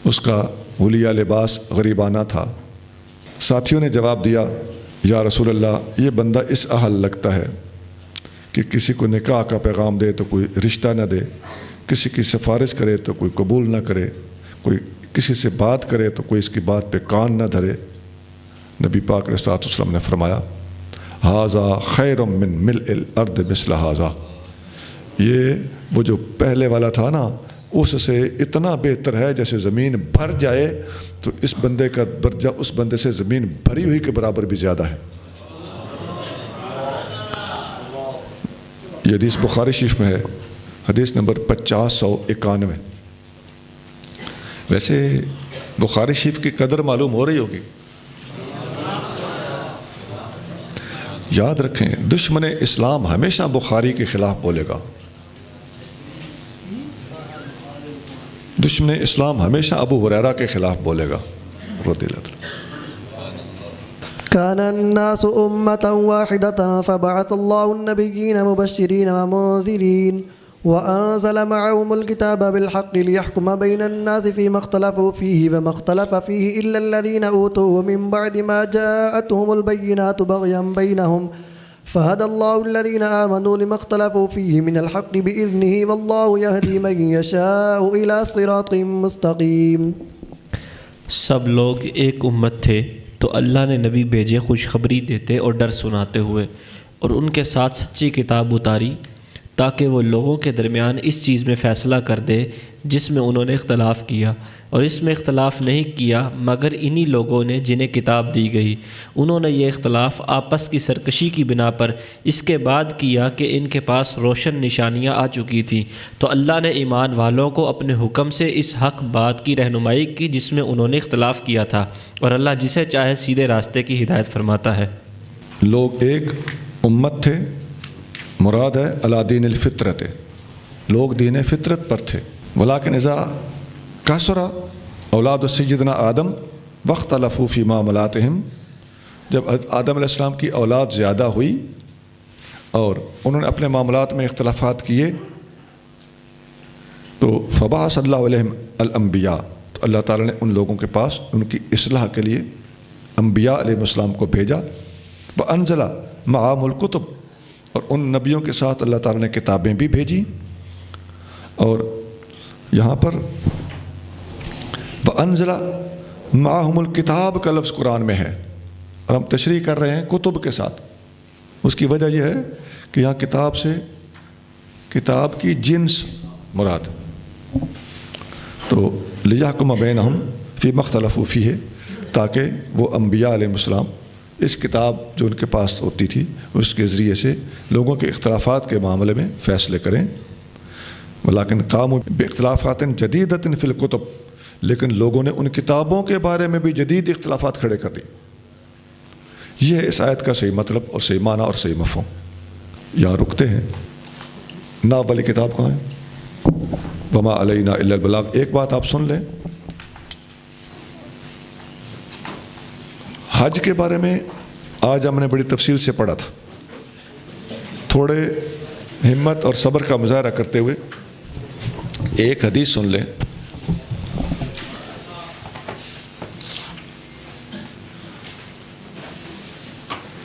Speaker 3: اس کا حلیہ لباس غریبانہ تھا. ساتھیوں نے جواب دیا یا رسول اللہ یہ بندہ اس اہل لگتا ہے کہ کسی کو نکاح کا پیغام دے تو کوئی رشتہ نہ دے، کسی کی سفارش کرے تو کوئی قبول نہ کرے، کوئی کسی سے بات کرے تو کوئی اس کی بات پہ کان نہ دھرے. نبی پاک علیہ الصلوۃ والسلام نے فرمایا ھذا خیر من ملء الارض مثل ھذا. یہ وہ جو پہلے والا تھا نا اس سے اتنا بہتر ہے جیسے زمین بھر جائے تو اس بندے کا درجہ اس بندے سے زمین بھری ہوئی کے برابر بھی زیادہ ہے. یہ حدیث بخاری شریف میں ہے، حدیث نمبر 5091. ویسے بخاری شریف کی قدر معلوم ہو رہی ہوگی. یاد رکھیں دشمن اسلام ہمیشہ بخاری کے خلاف بولے گا. دشمن اسلام ہمیشہ ابو ہریرہ کے خلاف بولے گا رضی اللہ عنہ.
Speaker 1: كان الناس أمة واحدة فبعث الله النبيين مبشرين ومنذرين وأنزل معهم الكتاب بالحق ليحكم بين الناس فيما اختلفوا فيه وما اختلف فيه إلا الذين أوتوه من بعد ما جاءتهم البينات بغيا بينهم فهدى الله الذين آمنوا لما اختلفوا فيه من الحق بإذنه والله يهدي من يشاء إلى صراط مستقيم.
Speaker 2: سب لوگ ایک امت تھے تو اللہ نے نبی بھیجے خوشخبری دیتے اور ڈر سناتے ہوئے، اور ان کے ساتھ سچی کتاب اتاری تاکہ وہ لوگوں کے درمیان اس چیز میں فیصلہ کر دے جس میں انہوں نے اختلاف کیا، اور اس میں اختلاف نہیں کیا مگر انہی لوگوں نے جنہیں کتاب دی گئی۔ انہوں نے یہ اختلاف آپس کی سرکشی کی بنا پر اس کے بعد کیا کہ ان کے پاس روشن نشانیاں آ چکی تھیں، تو اللہ نے ایمان والوں کو اپنے حکم سے اس حق بات کی رہنمائی کی جس میں انہوں نے اختلاف کیا تھا، اور اللہ جسے چاہے سیدھے راستے کی ہدایت فرماتا ہے۔
Speaker 3: لوگ ایک امت تھے، مراد ہے علی دین الفطرت، لوگ دین فطرت پر تھے۔ ولیکن اذا کثر اولاد سیدنا آدم واختلفوا فی معاملاتہم، جب آدم علیہ السلام کی اولاد زیادہ ہوئی اور انہوں نے اپنے معاملات میں اختلافات کیے، تو فبعث اللہ علیہم الانبیاء، تو اللہ تعالیٰ نے ان لوگوں کے پاس ان کی اصلاح کے لیے انبیاء علیہ السلام کو بھیجا۔ وانزل معہم الکتب، اور ان نبیوں کے ساتھ اللہ تعالیٰ نے کتابیں بھی بھیجی۔ اور یہاں پر وانزل معہم الکتاب کا لفظ قرآن میں ہے، اور ہم تشریح کر رہے ہیں کتب کے ساتھ۔ اس کی وجہ یہ ہے کہ یہاں کتاب سے کتاب کی جنس مراد، تو لیحکم بینہم فیما اختلفوا فیہ، تاکہ وہ انبیاء علیہ السلام اس کتاب جو ان کے پاس ہوتی تھی اس کے ذریعے سے لوگوں کے اختلافات کے معاملے میں فیصلے کریں۔ ولیکن قاموا باختلافات جدیدۃ فی الکتب، لیکن لوگوں نے ان کتابوں کے بارے میں بھی جدید اختلافات کھڑے کر دی۔ یہ ہے اس آیت کا صحیح مطلب اور صحیح معنی اور صحیح مفہوم۔ یہاں رکتے ہیں۔ ناب والی کتاب کہاں ہے؟ وما علینا الا البلاغ۔ ایک بات آپ سن لیں، حج کے بارے میں آج ہم نے بڑی تفصیل سے پڑھا تھا۔ تھوڑے ہمت اور صبر کا مظاہرہ کرتے ہوئے ایک حدیث سن لیں۔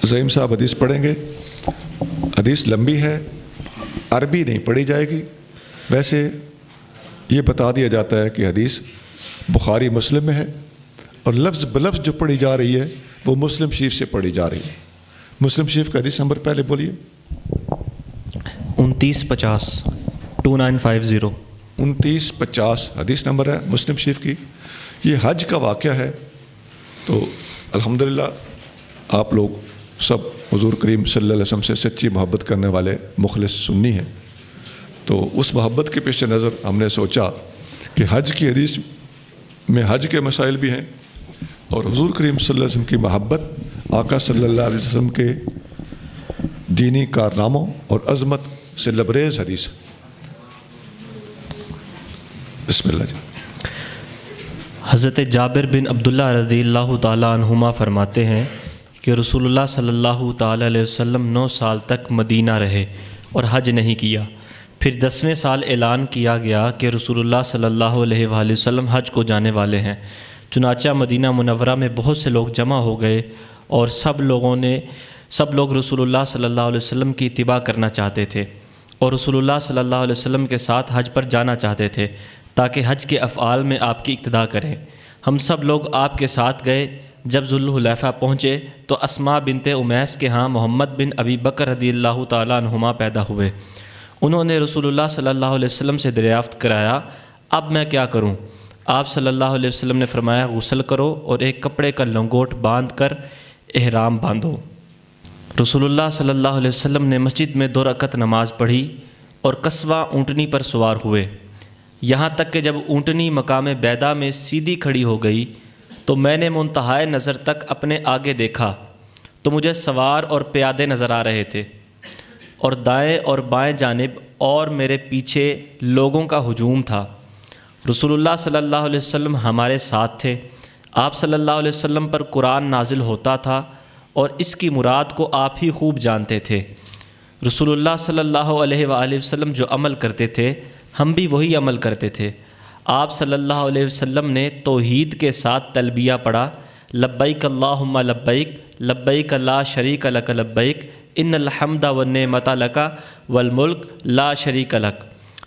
Speaker 3: زعیم صاحب حدیث پڑھیں گے۔ حدیث لمبی ہے، عربی نہیں پڑھی جائے گی۔ ویسے یہ بتا دیا جاتا ہے کہ حدیث بخاری مسلم میں ہے، اور لفظ بلفظ جو پڑھی جا رہی ہے وہ مسلم شریف سے پڑھی جا رہی ہے۔ مسلم شریف کا حدیث نمبر پہلے بولیے۔
Speaker 2: 2950 2950
Speaker 3: 2950 حدیث نمبر ہے مسلم شریف کی۔ یہ حج کا واقعہ ہے۔ تو الحمدللہ آپ لوگ سب حضور کریم صلی اللہ علیہ وسلم سے سچی محبت کرنے والے مخلص سنی ہیں، تو اس محبت کے پیش نظر ہم نے سوچا کہ حج کی حدیث میں حج کے مسائل بھی ہیں، اور حضور کریم صلی اللہ علیہ وسلم کی محبت، آقا صلی اللہ علیہ وسلم کے دینی کارناموں اور عظمت سے لبریز حدیث۔ بسم اللہ جی۔
Speaker 2: حضرت جابر بن عبداللہ رضی اللہ تعالیٰ عنہما فرماتے ہیں کہ رسول اللہ صلی اللہ تعالیٰ علیہ وسلم 9 سال تک مدینہ رہے اور حج نہیں کیا۔ پھر 10ویں سال اعلان کیا گیا کہ رسول اللہ صلی اللہ علیہ وآلہ وسلم حج کو جانے والے ہیں۔ چنانچہ مدینہ منورہ میں بہت سے لوگ جمع ہو گئے، اور سب لوگ رسول اللہ صلی اللہ علیہ وسلم کی اتباع کرنا چاہتے تھے، اور رسول اللہ صلی اللہ علیہ وسلم کے ساتھ حج پر جانا چاہتے تھے تاکہ حج کے افعال میں آپ کی اقتداء کریں۔ ہم سب لوگ آپ کے ساتھ گئے۔ جب ذوالحلیفہ پہنچے تو اسماء بنت امیس کے ہاں محمد بن ابی بکر رضی اللہ تعالیٰ عنہما پیدا ہوئے۔ انہوں نے رسول اللہ صلی اللہ علیہ وسلم سے دریافت کرایا، اب میں کیا کروں؟ آپ صلی اللہ علیہ وسلم نے فرمایا، غسل کرو اور ایک کپڑے کا لنگوٹ باندھ کر احرام باندھو۔ رسول اللہ صلی اللہ علیہ وسلم نے مسجد میں 2 رکعت نماز پڑھی اور قصوہ اونٹنی پر سوار ہوئے، یہاں تک کہ جب اونٹنی مقام بیدا میں سیدھی کھڑی ہو گئی تو میں نے منتہائے نظر تک اپنے آگے دیکھا تو مجھے سوار اور پیادے نظر آ رہے تھے، اور دائیں اور بائیں جانب اور میرے پیچھے لوگوں کا ہجوم تھا۔ رسول اللہ صلی اللہ علیہ وسلم ہمارے ساتھ تھے۔ آپ صلی اللہ علیہ وسلم پر قرآن نازل ہوتا تھا اور اس کی مراد کو آپ ہی خوب جانتے تھے۔ رسول اللہ صلی اللہ علیہ وآلہ وسلم جو عمل کرتے تھے ہم بھی وہی عمل کرتے تھے۔ آپ صلی اللہ علیہ وسلم نے توحید کے ساتھ تلبیہ پڑھا، لبیک اللہم لبیک لبیک لا شریک لک لبیک ان الحمد والنعمت لک والملک لا شریک لک۔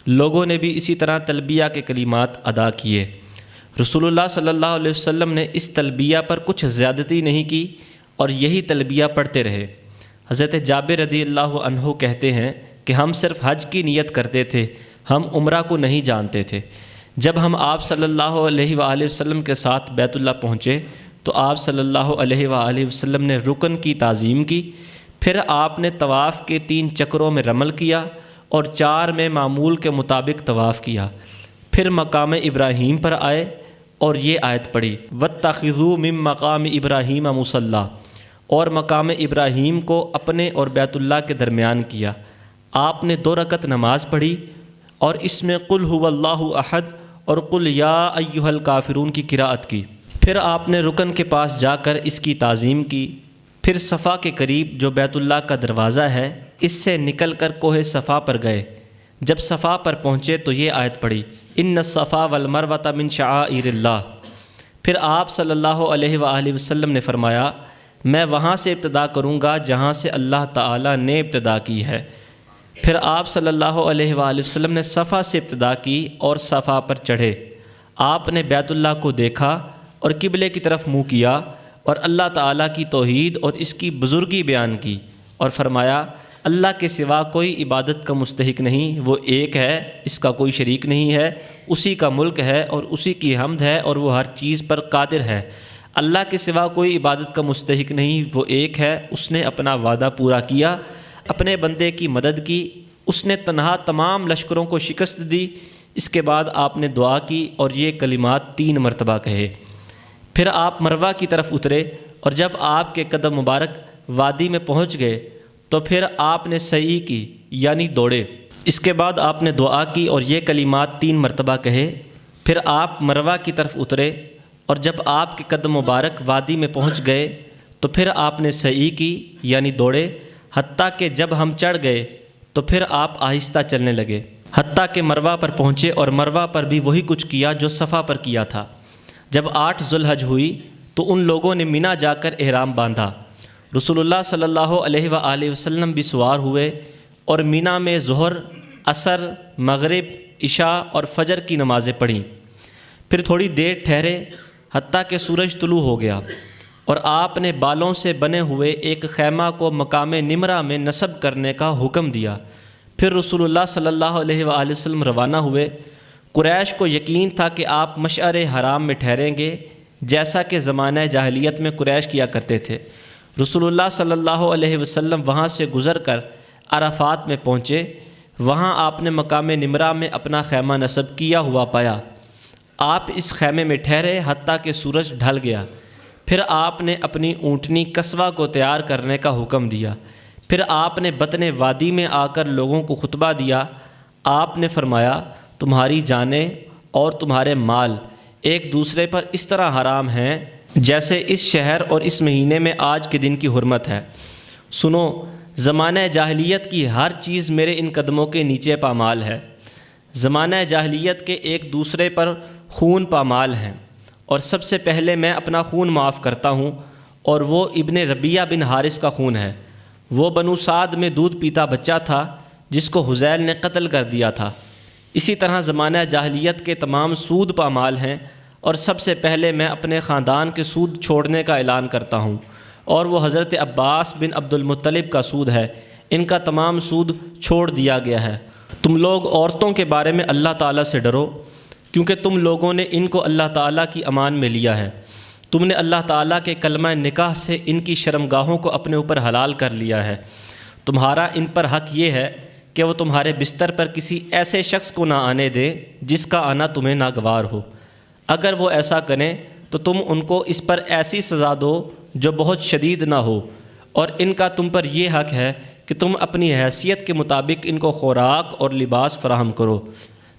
Speaker 2: لوگوں نے بھی اسی طرح تلبیہ کے کلمات ادا کیے۔ رسول اللہ صلی اللہ علیہ وسلم نے اس تلبیہ پر کچھ زیادتی نہیں کی اور یہی تلبیہ پڑھتے رہے۔ حضرت جابر رضی اللہ عنہ کہتے ہیں کہ ہم صرف حج کی نیت کرتے تھے، ہم عمرہ کو نہیں جانتے تھے۔ جب ہم آپ صلی اللہ علیہ وآلہ وسلم کے ساتھ بیت اللہ پہنچے تو آپ صلی اللہ علیہ وآلہ وسلم نے رکن کی تعظیم کی، پھر آپ نے طواف کے 3 چکروں میں رمل کیا اور 4 میں معمول کے مطابق طواف کیا، پھر مقام ابراہیم پر آئے اور یہ آیت پڑھی وَاتَّخِذُوا مِن مَقَامِ إِبْرَاهِيمَ مُصَلَّى، اور مقام ابراہیم کو اپنے اور بیت اللہ کے درمیان کیا۔ آپ نے 2 رکعت نماز پڑھی اور اس میں قل هو اللہ احد اور قل یا ایھا الکافرون کی قراءت کی۔ پھر آپ نے رکن کے پاس جا کر اس کی تعظیم کی، پھر صفا کے قریب جو بیت اللہ کا دروازہ ہے اس سے نکل کر کوہ صفا پر گئے۔ جب صفا پر پہنچے تو یہ آیت پڑھی ان الصفا والمروۃ من شعائر اللہ۔ پھر آپ صلی اللہ علیہ وآلہ وسلم نے فرمایا میں وہاں سے ابتدا کروں گا جہاں سے اللہ تعالیٰ نے ابتدا کی ہے۔ پھر آپ صلی اللہ علیہ وآلہ وسلم نے صفا سے ابتدا کی اور صفا پر چڑھے۔ آپ نے بیت اللہ کو دیکھا اور قبلے کی طرف منہ کیا اور اللہ تعالیٰ کی توحید اور اس کی بزرگی بیان کی اور فرمایا اللہ کے سوا کوئی عبادت کا مستحق نہیں، وہ ایک ہے، اس کا کوئی شریک نہیں ہے، اسی کا ملک ہے اور اسی کی حمد ہے اور وہ ہر چیز پر قادر ہے۔ اللہ کے سوا کوئی عبادت کا مستحق نہیں، وہ ایک ہے، اس نے اپنا وعدہ پورا کیا، اپنے بندے کی مدد کی، اس نے تنہا تمام لشکروں کو شکست دی۔ اس کے بعد آپ نے دعا کی اور یہ کلمات 3 مرتبہ کہے۔ پھر آپ مروہ کی طرف اترے اور جب آپ کے قدم مبارک وادی میں پہنچ گئے تو پھر آپ نے سعی کی یعنی دوڑے۔ اس کے بعد آپ نے دعا کی اور یہ کلمات 3 مرتبہ کہے۔ پھر آپ مروہ کی طرف اترے اور جب آپ کے قدم مبارک وادی میں پہنچ گئے تو پھر آپ نے سعی کی یعنی دوڑے، حتیٰ کہ جب ہم چڑھ گئے تو پھر آپ آہستہ چلنے لگے، حتیٰ کہ مروہ پر پہنچے اور مروہ پر بھی وہی کچھ کیا جو صفا پر کیا تھا۔ جب 8 ذو الحج ہوئی تو ان لوگوں نے مینا جا کر احرام باندھا۔ رسول اللہ صلی اللہ علیہ وآلہ وسلم بھی سوار ہوئے اور مینا میں ظہر، عصر، مغرب، عشاء اور فجر کی نمازیں پڑھیں۔ پھر تھوڑی دیر ٹھہرے حتیٰ کہ سورج طلوع ہو گیا اور آپ نے بالوں سے بنے ہوئے ایک خیمہ کو مقام نمرہ میں نصب کرنے کا حکم دیا۔ پھر رسول اللہ صلی اللہ علیہ وآلہ وسلم روانہ ہوئے۔ قریش کو یقین تھا کہ آپ مشعر حرام میں ٹھہریں گے، جیسا کہ زمانہ جاہلیت میں قریش کیا کرتے تھے۔ رسول اللہ صلی اللہ علیہ وسلم وہاں سے گزر کر عرفات میں پہنچے۔ وہاں آپ نے مقام نمرہ میں اپنا خیمہ نصب کیا ہوا پایا۔ آپ اس خیمے میں ٹھہرے حتیٰ کہ سورج ڈھل گیا۔ پھر آپ نے اپنی اونٹنی قصوہ کو تیار کرنے کا حکم دیا۔ پھر آپ نے بطن وادی میں آ کر لوگوں کو خطبہ دیا۔ آپ نے فرمایا تمہاری جانیں اور تمہارے مال ایک دوسرے پر اس طرح حرام ہیں جیسے اس شہر اور اس مہینے میں آج کے دن کی حرمت ہے۔ سنو، زمانہ جاہلیت کی ہر چیز میرے ان قدموں کے نیچے پامال ہے۔ زمانہ جاہلیت کے ایک دوسرے پر خون پامال ہیں، اور سب سے پہلے میں اپنا خون معاف کرتا ہوں، اور وہ ابن ربیعہ بن حارث کا خون ہے۔ وہ بنو سعد میں دودھ پیتا بچہ تھا جس کو حذیل نے قتل کر دیا تھا۔ اسی طرح زمانہ جاہلیت کے تمام سود پامال ہیں، اور سب سے پہلے میں اپنے خاندان کے سود چھوڑنے کا اعلان کرتا ہوں، اور وہ حضرت عباس بن عبد المطلب کا سود ہے۔ ان کا تمام سود چھوڑ دیا گیا ہے۔ تم لوگ عورتوں کے بارے میں اللہ تعالیٰ سے ڈرو، کیونکہ تم لوگوں نے ان کو اللہ تعالیٰ کی امان میں لیا ہے۔ تم نے اللہ تعالیٰ کے کلمہ نکاح سے ان کی شرمگاہوں کو اپنے اوپر حلال کر لیا ہے۔ تمہارا ان پر حق یہ ہے کہ وہ تمہارے بستر پر کسی ایسے شخص کو نہ آنے دیں جس کا آنا تمہیں ناگوار ہو۔ اگر وہ ایسا کریں تو تم ان کو اس پر ایسی سزا دو جو بہت شدید نہ ہو، اور ان کا تم پر یہ حق ہے کہ تم اپنی حیثیت کے مطابق ان کو خوراک اور لباس فراہم کرو۔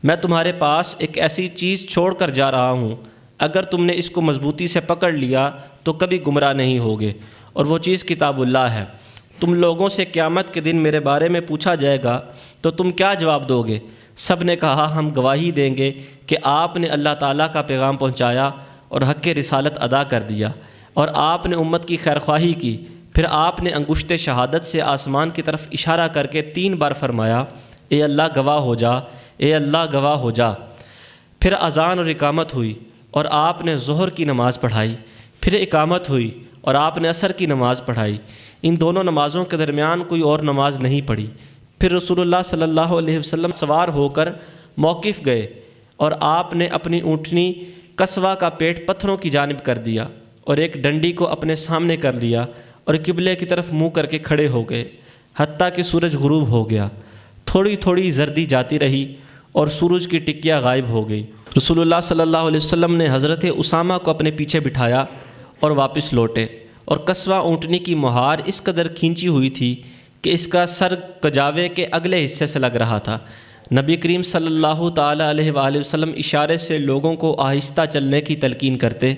Speaker 2: میں تمہارے پاس ایک ایسی چیز چھوڑ کر جا رہا ہوں، اگر تم نے اس کو مضبوطی سے پکڑ لیا تو کبھی گمراہ نہیں ہوگے، اور وہ چیز کتاب اللہ ہے۔ تم لوگوں سے قیامت کے دن میرے بارے میں پوچھا جائے گا تو تم کیا جواب دو گے؟ سب نے کہا ہم گواہی دیں گے کہ آپ نے اللہ تعالیٰ کا پیغام پہنچایا اور حق رسالت ادا کر دیا، اور آپ نے امت کی خیرخواہی کی۔ پھر آپ نے انگشت شہادت سے آسمان کی طرف اشارہ کر کے 3 بار فرمایا اے اللہ گواہ ہو جا، اے اللہ گواہ ہو جا۔ پھر اذان اور اقامت ہوئی اور آپ نے ظہر کی نماز پڑھائی۔ پھر اقامت ہوئی اور آپ نے عصر کی نماز پڑھائی۔ ان دونوں نمازوں کے درمیان کوئی اور نماز نہیں پڑھی۔ پھر رسول اللہ صلی اللہ علیہ وسلم سوار ہو کر موقف گئے اور آپ نے اپنی اونٹنی قصوہ کا پیٹ پتھروں کی جانب کر دیا اور ایک ڈنڈی کو اپنے سامنے کر لیا اور قبلے کی طرف منہ کر کے کھڑے ہو گئے حتیٰ کہ سورج غروب ہو گیا۔ تھوڑی تھوڑی زردی جاتی رہی اور سورج کی ٹکیا غائب ہو گئی۔ رسول اللہ صلی اللہ علیہ وسلم نے حضرت اسامہ کو اپنے پیچھے بٹھایا اور واپس لوٹے، اور قصوہ اونٹنی کی مہار اس قدر کھینچی ہوئی تھی کہ اس کا سر کجاوے کے اگلے حصے سے لگ رہا تھا۔ نبی کریم صلی اللہ تعالیٰ علیہ وآلہ وسلم اشارے سے لوگوں کو آہستہ چلنے کی تلقین کرتے۔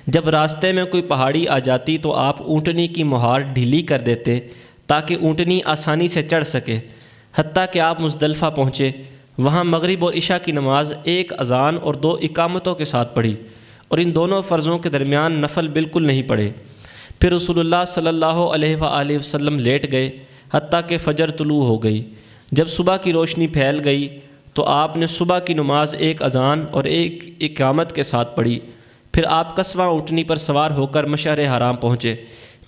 Speaker 2: جب راستے میں کوئی پہاڑی آ جاتی تو آپ اونٹنی کی مہار ڈھیلی کر دیتے تاکہ اونٹنی آسانی سے چڑھ سکے، حتیٰ کہ آپ مزدلفہ پہنچے۔ وہاں مغرب اور عشاء کی نماز ایک اذان اور 2 اقامتوں کے ساتھ پڑھی، اور ان دونوں فرضوں کے درمیان نفل بالکل نہیں پڑھے۔ پھر رسول اللہ صلی اللہ علیہ وآلہ وسلم لیٹ گئے حتیٰ کہ فجر طلوع ہو گئی۔ جب صبح کی روشنی پھیل گئی تو آپ نے صبح کی نماز ایک اذان اور ایک اقامت کے ساتھ پڑھی۔ پھر آپ قصوہ اونٹنی پر سوار ہو کر مشعر حرام پہنچے،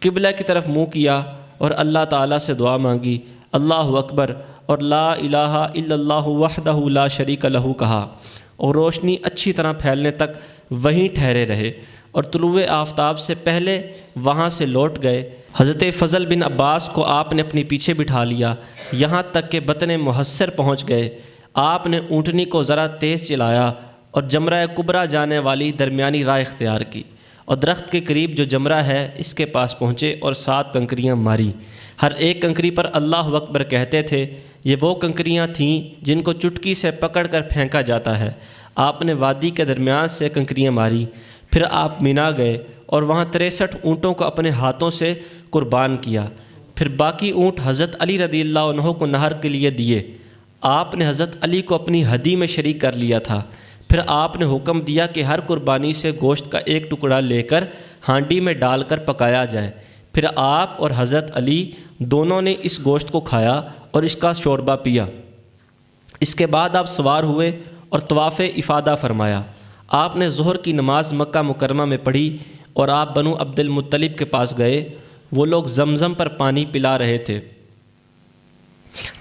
Speaker 2: قبلہ کی طرف منہ کیا اور اللہ تعالیٰ سے دعا مانگی، اللہ اکبر اور لا الہ الا اللہ وحدہ لا شریک لہ کہا، اور روشنی اچھی طرح پھیلنے تک وہیں ٹھہرے رہے اور طلوع آفتاب سے پہلے وہاں سے لوٹ گئے۔ حضرت فضل بن عباس کو آپ نے اپنے پیچھے بٹھا لیا یہاں تک کہ بطن محصر پہنچ گئے۔ آپ نے اونٹنی کو ذرا تیز چلایا اور جمرہ کبریٰ جانے والی درمیانی راہ اختیار کی، اور درخت کے قریب جو جمرہ ہے اس کے پاس پہنچے اور 7 کنکریاں ماری۔ ہر ایک کنکری پر اللہ اکبر کہتے تھے۔ یہ وہ کنکریاں تھیں جن کو چٹکی سے پکڑ کر پھینکا جاتا ہے۔ آپ نے وادی کے درمیان سے کنکریاں ماری۔ پھر آپ مینا گئے اور وہاں 63 اونٹوں کو اپنے ہاتھوں سے قربان کیا۔ پھر باقی اونٹ حضرت علی رضی اللہ عنہ کو نہر کے لیے دیے۔ آپ نے حضرت علی کو اپنی ہدی میں شریک کر لیا تھا۔ پھر آپ نے حکم دیا کہ ہر قربانی سے گوشت کا ایک ٹکڑا لے کر ہانڈی میں ڈال کر پکایا جائے۔ پھر آپ اور حضرت علی دونوں نے اس گوشت کو کھایا اور اس کا شوربہ پیا۔ اس کے بعد آپ سوار ہوئے اور طواف افادہ فرمایا۔ آپ نے ظہر کی نماز مکہ مکرمہ میں پڑھی اور آپ بنو عبد المطلب کے پاس گئے۔ وہ لوگ زمزم پر پانی پلا رہے تھے۔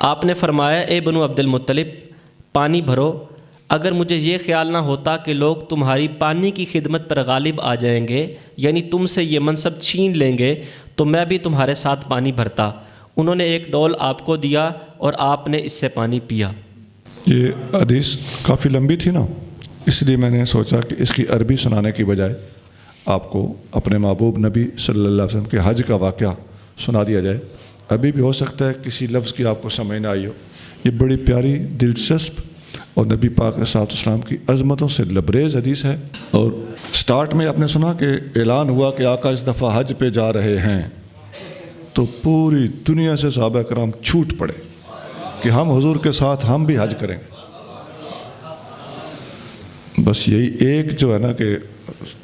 Speaker 2: آپ نے فرمایا، اے بنو عبد المطلب، پانی بھرو۔ اگر مجھے یہ خیال نہ ہوتا کہ لوگ تمہاری پانی کی خدمت پر غالب آ جائیں گے، یعنی تم سے یہ منصب چھین لیں گے، تو میں بھی تمہارے ساتھ پانی بھرتا۔ انہوں نے ایک ڈول آپ کو دیا اور آپ نے اس سے پانی پیا۔
Speaker 3: یہ حدیث کافی لمبی تھی نا، اس لیے میں نے سوچا کہ اس کی عربی سنانے کی بجائے آپ کو اپنے محبوب نبی صلی اللہ علیہ وسلم کے حج کا واقعہ سنا دیا جائے۔ ابھی بھی ہو سکتا ہے کسی لفظ کی آپ کو سمجھ نہ آئی ہو۔ یہ بڑی پیاری، دلچسپ اور نبی پاک علیہ السلام کی عظمتوں سے لبریز حدیث ہے۔ اور سٹارٹ میں آپ نے سنا کہ اعلان ہوا کہ آقا اس دفعہ حج پہ جا رہے ہیں، تو پوری دنیا سے صحابہ کرام چھوٹ پڑے کہ ہم حضور کے ساتھ ہم بھی حج کریں۔ بس یہی ایک جو ہے نا کہ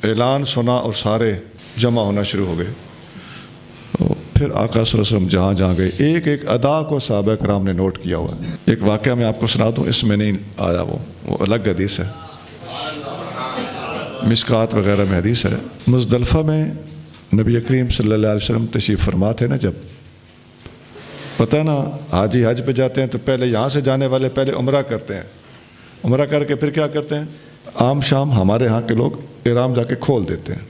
Speaker 3: اعلان سنا اور سارے جمع ہونا شروع ہو گئے۔ پھر آقا صلی اللہ علیہ وسلم جہاں جہاں گئے، ایک ایک ادا کو صحابہ کرام نے نوٹ کیا ہوا ہے۔ ایک واقعہ میں آپ کو سنا دوں، اس میں نہیں آیا، وہ الگ حدیث ہے، مشکات وغیرہ میں حدیث ہے۔ مزدلفہ میں نبی کریم صلی اللہ علیہ وسلم تشریف فرما تھے نا، جب پتہ نا حاجی حج پہ جاتے ہیں تو پہلے یہاں سے جانے والے پہلے عمرہ کرتے ہیں، عمرہ کر کے پھر کیا کرتے ہیں، عام شام ہمارے ہاں کے لوگ احرام جا کے کھول دیتے ہیں۔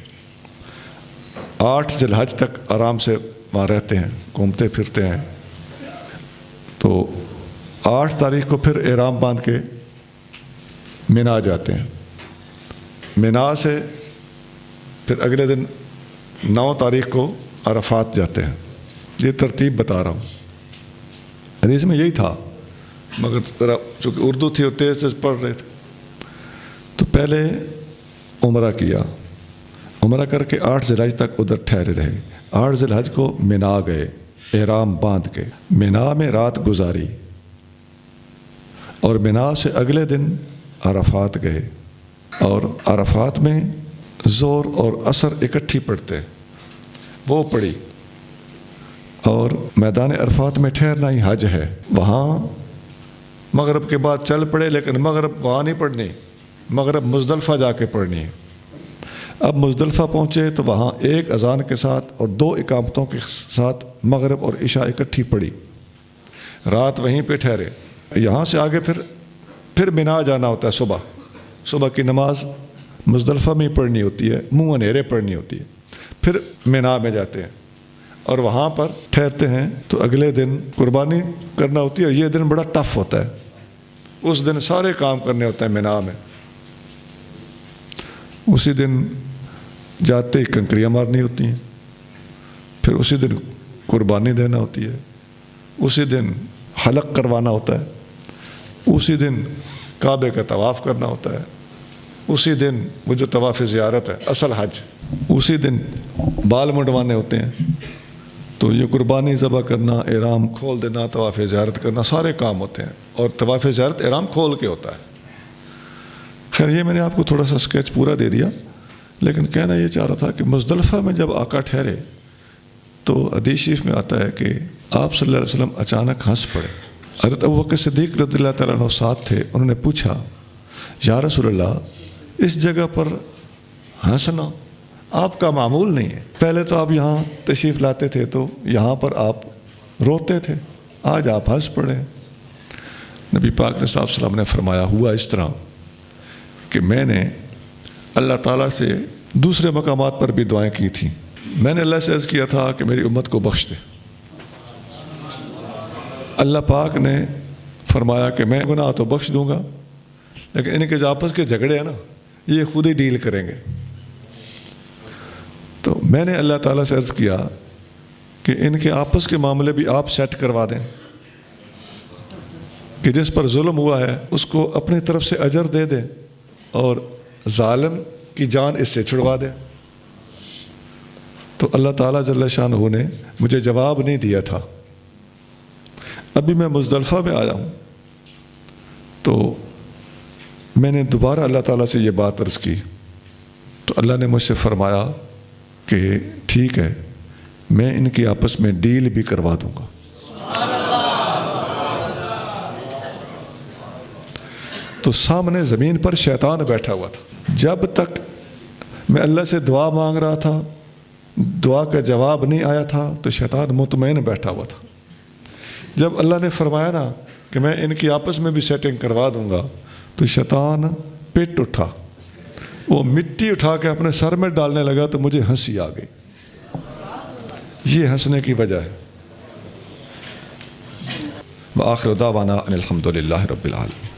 Speaker 3: 8 ذی الحج تک آرام سے وہاں رہتے ہیں، گھومتے پھرتے ہیں۔ تو 8 تاریخ کو پھر احرام باندھ کے مینا جاتے ہیں۔ مینا سے پھر اگلے دن 9 تاریخ کو عرفات جاتے ہیں۔ یہ ترتیب بتا رہا ہوں، حدیث میں یہی تھا، مگر چونکہ اردو تھی اور تیز تیز پڑھ رہے تھے، تو پہلے عمرہ کیا، عمرہ کر کے 8 ذی الحج تک ادھر ٹھہرے رہے۔ 8 ذی الحج کو مینا گئے، احرام باندھ کے مینا میں رات گزاری، اور مینا سے اگلے دن عرفات گئے، اور عرفات میں ظہر اور عصر اکٹھی پڑھتے، وہ پڑھی، اور میدان عرفات میں ٹھہرنا ہی حج ہے۔ وہاں مغرب کے بعد چل پڑے، لیکن مغرب وہاں نہیں پڑھنی، مغرب مزدلفہ جا کے پڑھنی ہے۔ اب مزدلفہ پہنچے تو وہاں ایک اذان کے ساتھ اور 2 اقامتوں کے ساتھ مغرب اور عشاء اکٹھی پڑی، رات وہیں پہ ٹھہرے۔ یہاں سے آگے پھر منا جانا ہوتا ہے، صبح کی نماز مزدلفہ میں ہی پڑھنی ہوتی ہے، منہ انیرے پڑھنی ہوتی ہے، پھر منا میں جاتے ہیں اور وہاں پر ٹھہرتے ہیں۔ تو اگلے دن قربانی کرنا ہوتی ہے، یہ دن بڑا ٹف ہوتا ہے، اس دن سارے کام کرنے ہوتے ہیں منا میں۔ اسی دن جاتے ہی کنکریاں مارنی ہوتی ہیں، پھر اسی دن قربانی دینا ہوتی ہے، اسی دن حلق کروانا ہوتا ہے، اسی دن کعبے کا طواف کرنا ہوتا ہے، اسی دن وہ جو طواف زیارت ہے اصل حج، اسی دن بال منڈوانے ہوتے ہیں۔ تو یہ قربانی ذبح کرنا، احرام کھول دینا، طواف زیارت کرنا، سارے کام ہوتے ہیں، اور طواف زیارت احرام کھول کے ہوتا ہے۔ خیر یہ میں نے آپ کو تھوڑا سا اسکیچ پورا دے دیا، لیکن کہنا یہ چاہ رہا تھا کہ مزدلفہ میں جب آقا ٹھہرے تو حدیث شریف میں آتا ہے کہ آپ صلی اللہ علیہ وسلم اچانک ہنس پڑے۔ حضرت ابوبکر صدیق رضی اللہ تعالیٰ عنہ ساتھ تھے، انہوں نے پوچھا یا رسول اللہ اس جگہ پر ہنسنا آپ کا معمول نہیں ہے، پہلے تو آپ یہاں تشریف لاتے تھے تو یہاں پر آپ روتے تھے، آج آپ ہنس پڑے۔ نبی پاک نے صلی اللہ علیہ وسلم نے فرمایا ہوا اس طرح کہ میں نے اللہ تعالیٰ سے دوسرے مقامات پر بھی دعائیں کی تھیں، میں نے اللہ سے عرض کیا تھا کہ میری امت کو بخش دے، اللہ پاک نے فرمایا کہ میں گناہ تو بخش دوں گا، لیکن ان کے جو آپس کے جھگڑے ہیں نا یہ خود ہی ڈیل کریں گے۔ تو میں نے اللہ تعالیٰ سے عرض کیا کہ ان کے آپس کے معاملے بھی آپ سیٹ کروا دیں، کہ جس پر ظلم ہوا ہے اس کو اپنی طرف سے اجر دے دیں اور ظالم کی جان اس سے چھڑوا دیں۔ تو اللہ تعالیٰ جل شانہ نے مجھے جواب نہیں دیا تھا۔ ابھی میں مزدلفہ میں آیا ہوں تو میں نے دوبارہ اللہ تعالیٰ سے یہ بات عرض کی، تو اللہ نے مجھ سے فرمایا کہ ٹھیک ہے میں ان کی آپس میں ڈیل بھی کروا دوں گا۔ تو سامنے زمین پر شیطان بیٹھا ہوا تھا، جب تک میں اللہ سے دعا مانگ رہا تھا دعا کا جواب نہیں آیا تھا تو شیطان مطمئن بیٹھا ہوا تھا۔ جب اللہ نے فرمایا نا کہ میں ان کی آپس میں بھی سیٹنگ کروا دوں گا تو شیطان پٹ اٹھا، وہ مٹی اٹھا کے اپنے سر میں ڈالنے لگا تو مجھے ہنسی آ گئی۔ یہ ہنسنے کی وجہ ہے۔ وآخر دعوانا ان الحمد للہ رب العالمین۔